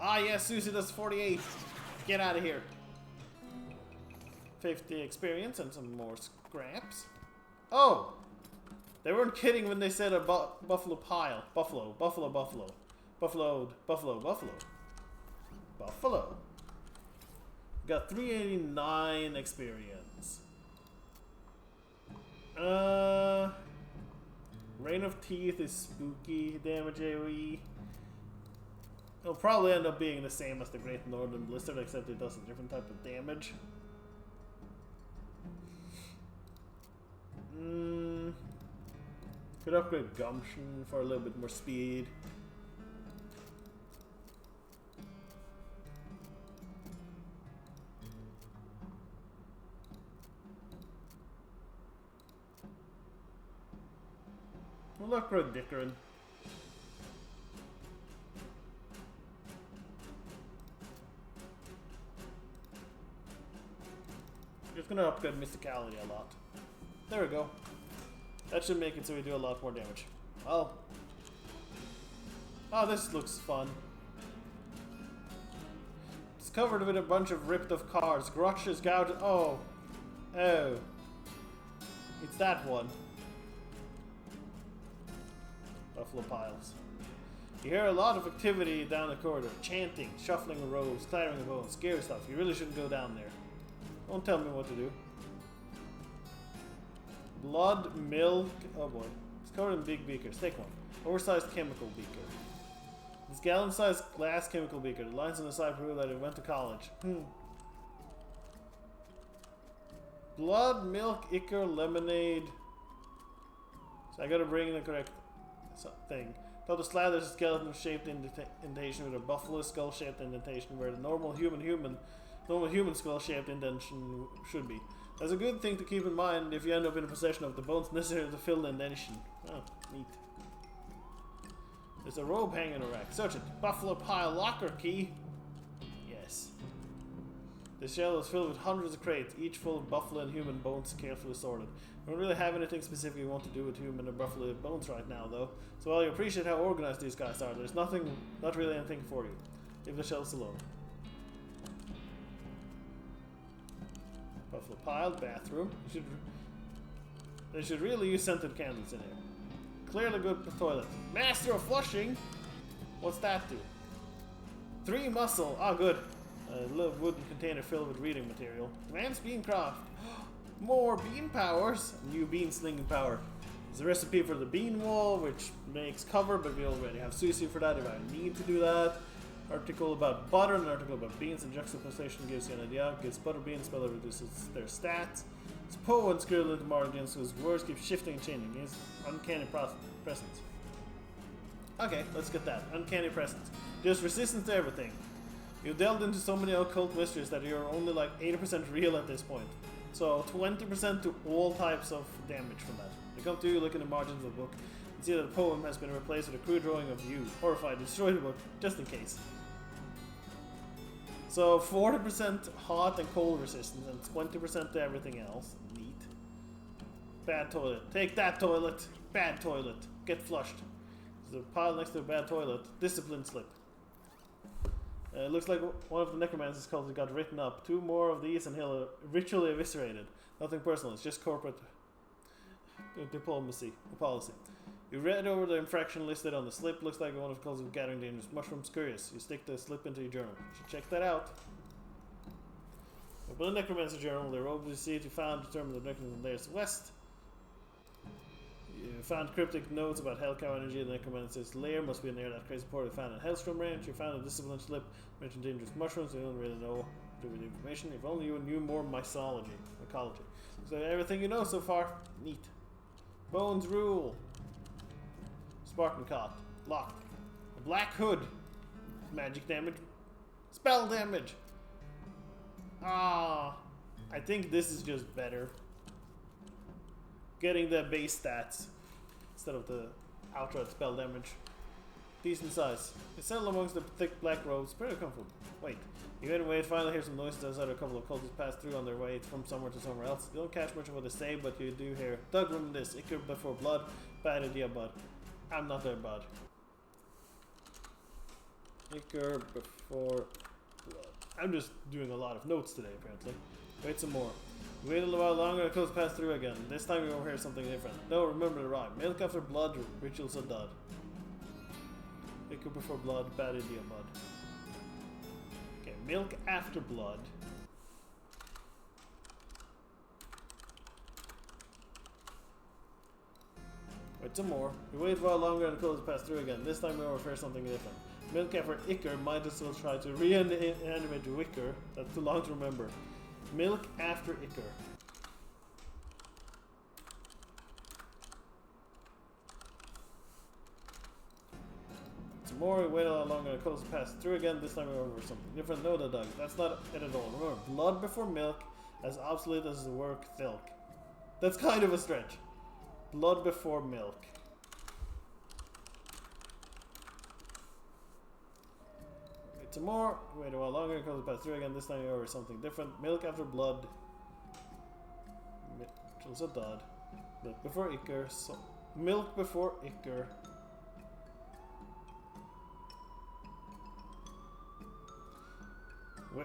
Ah, yes, Susie does 48. Get out of here. 50 experience and some more scraps. Oh! They weren't kidding when they said a buffalo pile. Buffalo. Buffaloed. Buffalo. Got 389 experience. Rain of Teeth is spooky damage AoE. It'll probably end up being the same as the Great Northern Blizzard, except it does a different type of damage. Could upgrade Gumption for a little bit more speed. We'll upgrade Dickerin. Just gonna upgrade Mysticality a lot. There we go. That should make it so we do a lot more damage. Well. Oh, this looks fun. It's covered with a bunch of ripped off cars. Grotch is gouged. Oh. Oh. It's that one. Buffalo piles. You hear a lot of activity down the corridor. Chanting, shuffling of robes, clattering of bones, scary stuff. You really shouldn't go down there. Don't tell me what to do. Blood, milk. Oh boy. It's covered in big beakers. Take one. Oversized chemical beaker. This gallon-sized glass chemical beaker. The lines on the side prove that it went to college. Blood, milk, ichor, lemonade. So I gotta bring in the correct thing. Total slathers a skeleton-shaped indentation with a buffalo skull-shaped indentation where the normal human skull-shaped indentation should be. That's a good thing to keep in mind if you end up in possession of the bones necessary to fill the indentation. Oh, neat. There's a robe hanging in a rack. Search it. Buffalo pile locker key. Yes. The shell is filled with hundreds of crates, each full of buffalo and human bones carefully sorted. We don't really have anything specific we want to do with human or buffalo bones right now, though. So while you appreciate how organized these guys are, there's not really anything for you. Leave the shells alone. Buffalo pile, bathroom. They should really use scented candles in here. Clearly good toilet. Master of flushing? What's that do? 3 muscle. Ah, good. A little wooden container filled with reading material. Advanced bean craft. More bean powers. New bean slinging power. There's a recipe for the bean wool, which makes cover, but we already have sushi for that if I need to do that. Article about butter, an article about beans, and juxtaposition gives you an idea. Gives butter beans, spell that reduces their stats. It's Poe and Skrill into margins whose words keep shifting and changing. It's uncanny presence. Okay, let's get that. Uncanny presence. Just resistance to everything. You've delved into so many occult mysteries that you're only like 80% real at this point. So 20% to all types of damage from that. You come to, you look in the margins of the book, and see that the poem has been replaced with a crude drawing of you. Horrified, destroy the book, just in case. So 40% hot and cold resistance and 20% to everything else. Neat. Bad toilet. Take that toilet. Bad toilet. Get flushed. There's a pile next to a bad toilet. Discipline slip. It looks like one of the necromancer's cults got written up. 2 more of these and he'll ritually eviscerated. Nothing personal, it's just corporate diplomacy, policy. You read over the infraction listed on the slip. Looks like one of the cults of gathering dangerous mushrooms. Curious. You stick the slip into your journal. You should check that out. Open the necromancer journal. They rolled to see if you found determined the necromancer layers west. You found cryptic notes about Hellcow energy. The necromancer's lair must be near that crazy port you found in Hellstrom range. You found a discipline slip mentioned dangerous mushrooms. You don't really know what to do with the information. If only you knew more mycology. So everything you know so far, neat. Bones rule. Spartan cot. Locked. A black hood. Magic damage. Spell damage. I think this is just better. Getting the base stats instead of the outright spell damage. Decent size. You settle amongst the thick black robes. Pretty comfortable. Wait. You wait, finally hear some noises outside. A couple of cultists pass through on their way from somewhere to somewhere else. You don't catch much of what they say, but you do hear, Doug, remember this. Ichor before blood. Bad idea, bud. I'm not there, bud. Ichor before blood. I'm just doing a lot of notes today, apparently. Wait some more. Wait a little while longer, the cultists pass through again. This time you overhear something different. No, remember the rhyme. Milk after blood, rituals are done. Ichor before blood, bad idea, bud. Okay, milk after blood. Wait some more. You wait a while longer and the cultists pass through again. This time you overhear something different. Milk after Ichor, might as well try to reanimate Wicker. That's too long to remember. Milk after Ichor. Some more, wait a lot longer, the cultists pass through again, this time we over something different. No, the Doug, that's not it at all. Remember, blood before milk, as obsolete as the word thilk. That's kind of a stretch. Blood before milk. Wait some more, wait a while longer, the cultists pass through again, this time we over something different. Milk after blood. Rituals are done. Milk before Ichor, so milk before Ichor.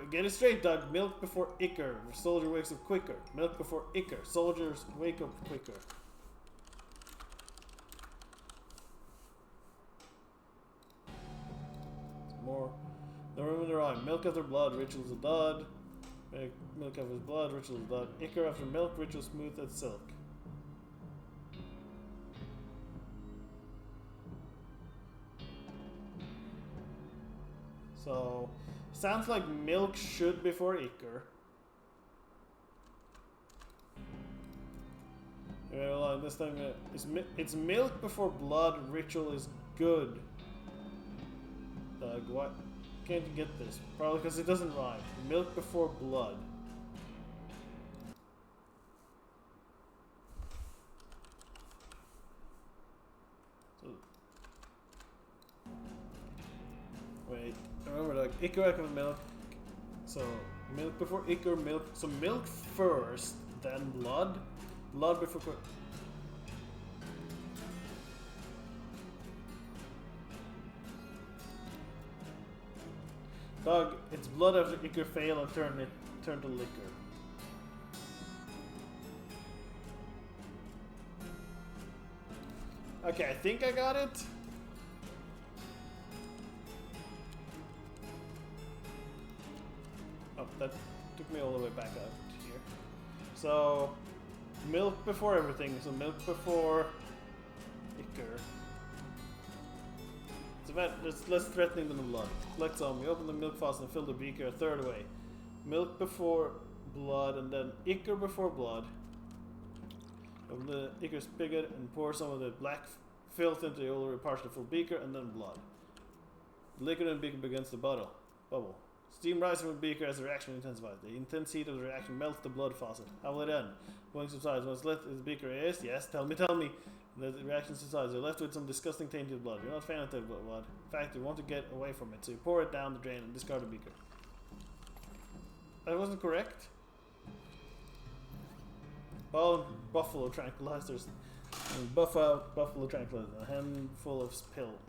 Get it straight, Doug. Milk before Ichor. Soldier wakes up quicker. Milk before Ichor. Soldiers wake up quicker. Some more. No room in the rhyme. Milk after blood. Rituals of blood. Milk after blood. Rituals of blood. Ichor after milk. Ritual smooth as silk. So... sounds like milk should before Ichor. Yeah, hold on, this time it's milk before blood. Ritual is good. Doug, what? Can't you get this? Probably because it doesn't rhyme. Milk before blood. Wait. Remember, like, Ichor after milk. So, milk before Ichor, milk. So, milk first, then blood. Blood before. Dog, it's blood after Ichor fail and turn to liquor. Okay, I think I got it. Oh, that took me all the way back up here. So, milk before everything. So, milk before Ichor. It's less threatening than the blood. Collect some. We open the milk faucet and fill the beaker a third away. Milk before blood and then Ichor before blood. Open the Ichor spigot and pour some of the black filth into the older partially full beaker, and then blood. The liquid in the beaker begins to bubble. Steam rises from the beaker as the reaction intensifies. The intense heat of the reaction melts the blood faucet. How will it end? Boiling subsides. Once left in the beaker is, yes, tell me. The reaction subsides. You're left with some disgusting tainted blood. You're not a fan of the blood. In fact, you want to get away from it, so you pour it down the drain and discard the beaker. That wasn't correct. Well, buffalo tranquilizers. And buff out buffalo tranquilizers. A handful of pills.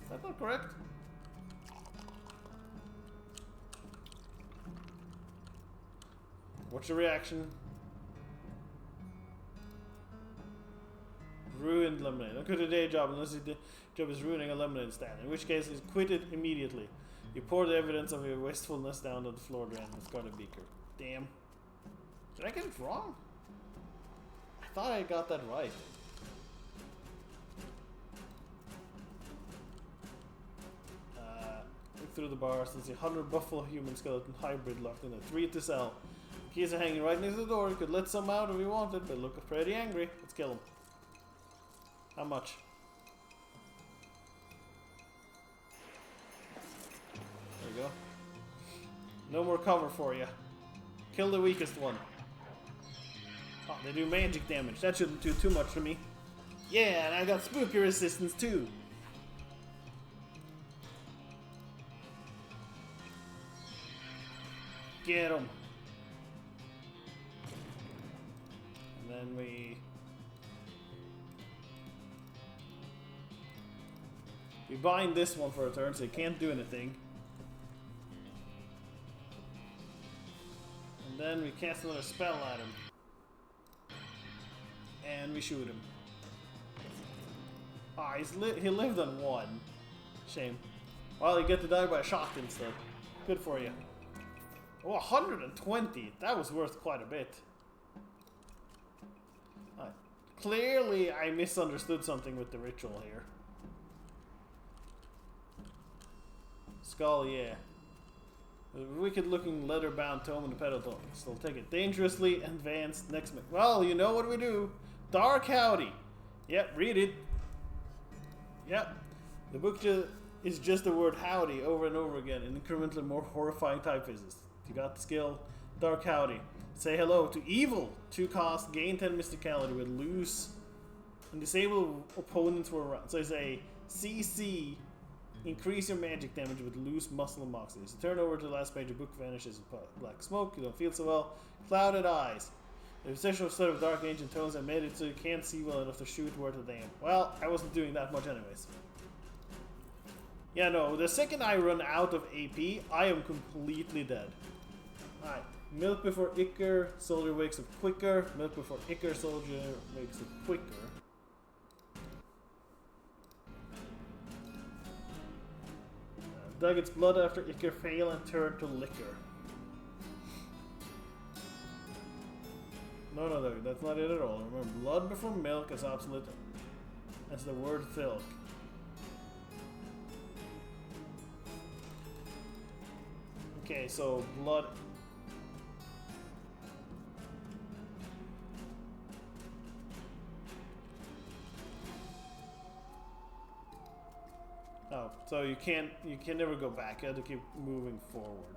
Is that not correct? What's your reaction? Ruined lemonade. Don't quit a day job unless your job is ruining a lemonade stand. In which case, is quit it immediately. You pour the evidence of your wastefulness down to the floor drain and discard a beaker. Damn. Did I get it wrong? I thought I got that right. Look through the bars and see 100 buffalo human skeleton hybrid locked in there. 3 to sell. The keys are hanging right next to the door. You could let some out if you wanted, but look pretty angry. Let's kill him. How much? There you go. No more cover for you. Kill the weakest one. Oh, they do magic damage. That shouldn't do too much to me. Yeah, and I got spooky resistance too. Get him. And then we bind this one for a turn, so he can't do anything. And then we cast another spell at him. And we shoot him. Ah, he lived on 1. Shame. Well, you get to die by a shot instead. Good for you. Oh, 120. That was worth quite a bit. Clearly, I misunderstood something with the ritual here. Skull, yeah. A wicked-looking leather-bound tome in the pedal tome. Still take it dangerously advanced next minute. Well, you know what we do. Dark Howdy. Yep, read it. Yep. The book is just the word howdy over and over again in incrementally more horrifying typefaces. If you got the skill, Dark Howdy. Say hello to evil. 2 cost, gain 10 mysticality with loose and disable opponents for a round. So I say CC, increase your magic damage with loose muscle and moxie. So turn over to the last page, the book vanishes with black smoke. You don't feel so well. Clouded eyes. The essential set of dark ancient tones that made it so you can't see well enough to shoot worth a damn. Well, I wasn't doing that much anyways. Yeah, no, the second I run out of AP, I am completely dead. Alright, milk before Icker, soldier wakes up quicker. Milk before Icker, soldier wakes up quicker. Dug its blood after Icker fail and turned to liquor. No, that's not it at all. Remember, blood before milk is obsolete as the word filk. Okay, so blood. Oh, so you can never go back. You have to keep moving forward.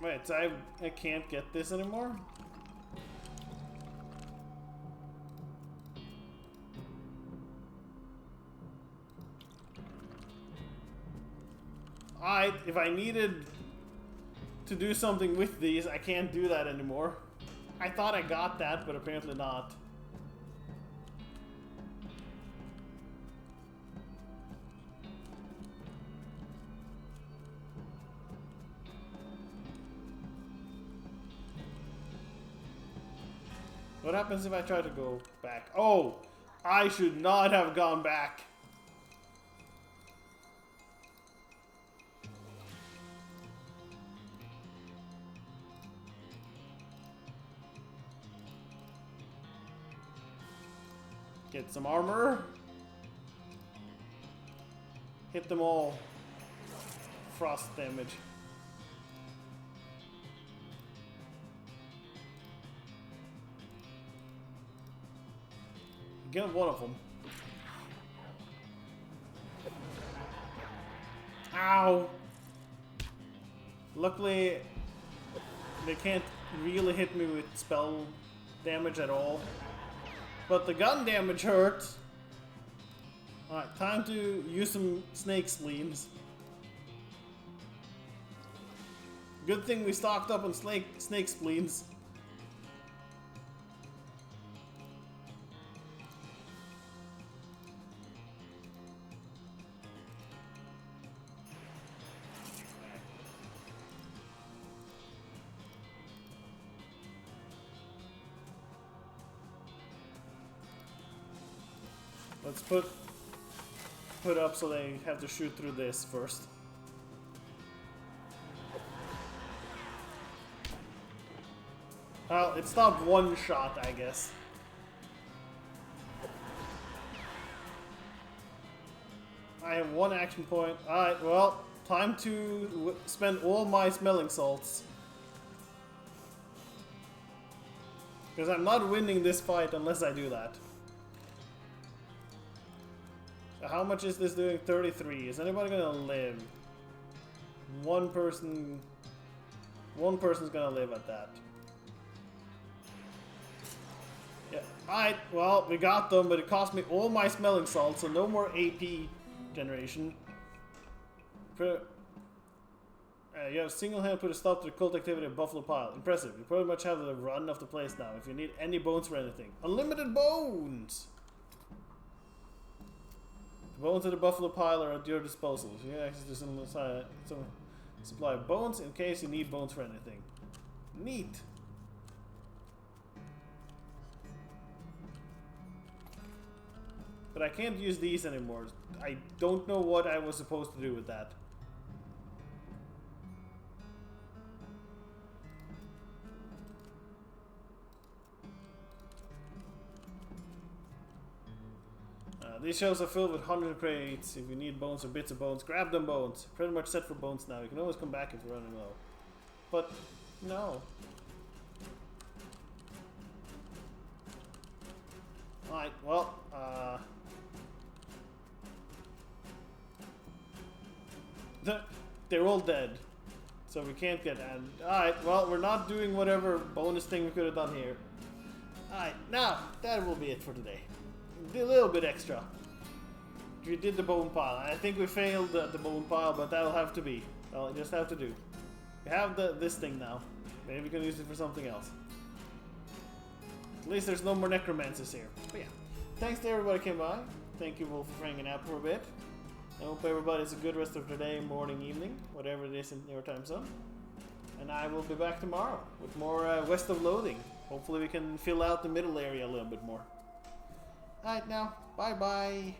Wait, so I can't get this anymore? If I needed to do something with these, I can't do that anymore. I thought I got that, but apparently not. What happens if I try to go back? Oh! I should not have gone back. Get some armor. Hit them all. Frost damage. Get one of them. Ow! Luckily, they can't really hit me with spell damage at all. But the gun damage hurts. Alright, time to use some snake spleens. Good thing we stocked up on snake spleens. Let's put up so they have to shoot through this first. Well, it stopped one shot, I guess. I have one action point. Alright, well, time to spend all my smelling salts. Because I'm not winning this fight unless I do that. How much is this doing? 33. Is anybody gonna live? One person's gonna live at that. Yeah. Alright, well, we got them, but it cost me all my smelling salts, so no more AP generation. You have single-handed put a stop to the cult activity of Buffalo Pile. Impressive. You pretty much have the run of the place now. If you need any bones for anything. Unlimited bones! The bones of the Buffalo Pile are at your disposal. You have access to some supply of bones in case you need bones for anything. Neat. But I can't use these anymore. I don't know what I was supposed to do with that. These shelves are filled with 100 crates. If you need bones or bits of bones, grab them bones. Pretty much set for bones now. You can always come back if you're running low. But, no. Alright, well, they're all dead. So we can't get and alright, well, we're not doing whatever bonus thing we could have done here. Alright, now, that will be it for today. A little bit extra. We did the bone pile. I think we failed the bone pile, but that'll have to be. I'll just have to do. We have this thing now. Maybe we can use it for something else. At least there's no more necromancers here. But yeah, thanks to everybody who came by. Thank you all for hanging out for a bit. I hope everybody has a good rest of their day, morning, evening, whatever it is in your time zone. And I will be back tomorrow with more West of Loathing. Hopefully we can fill out the middle area a little bit more. Alright now, bye bye.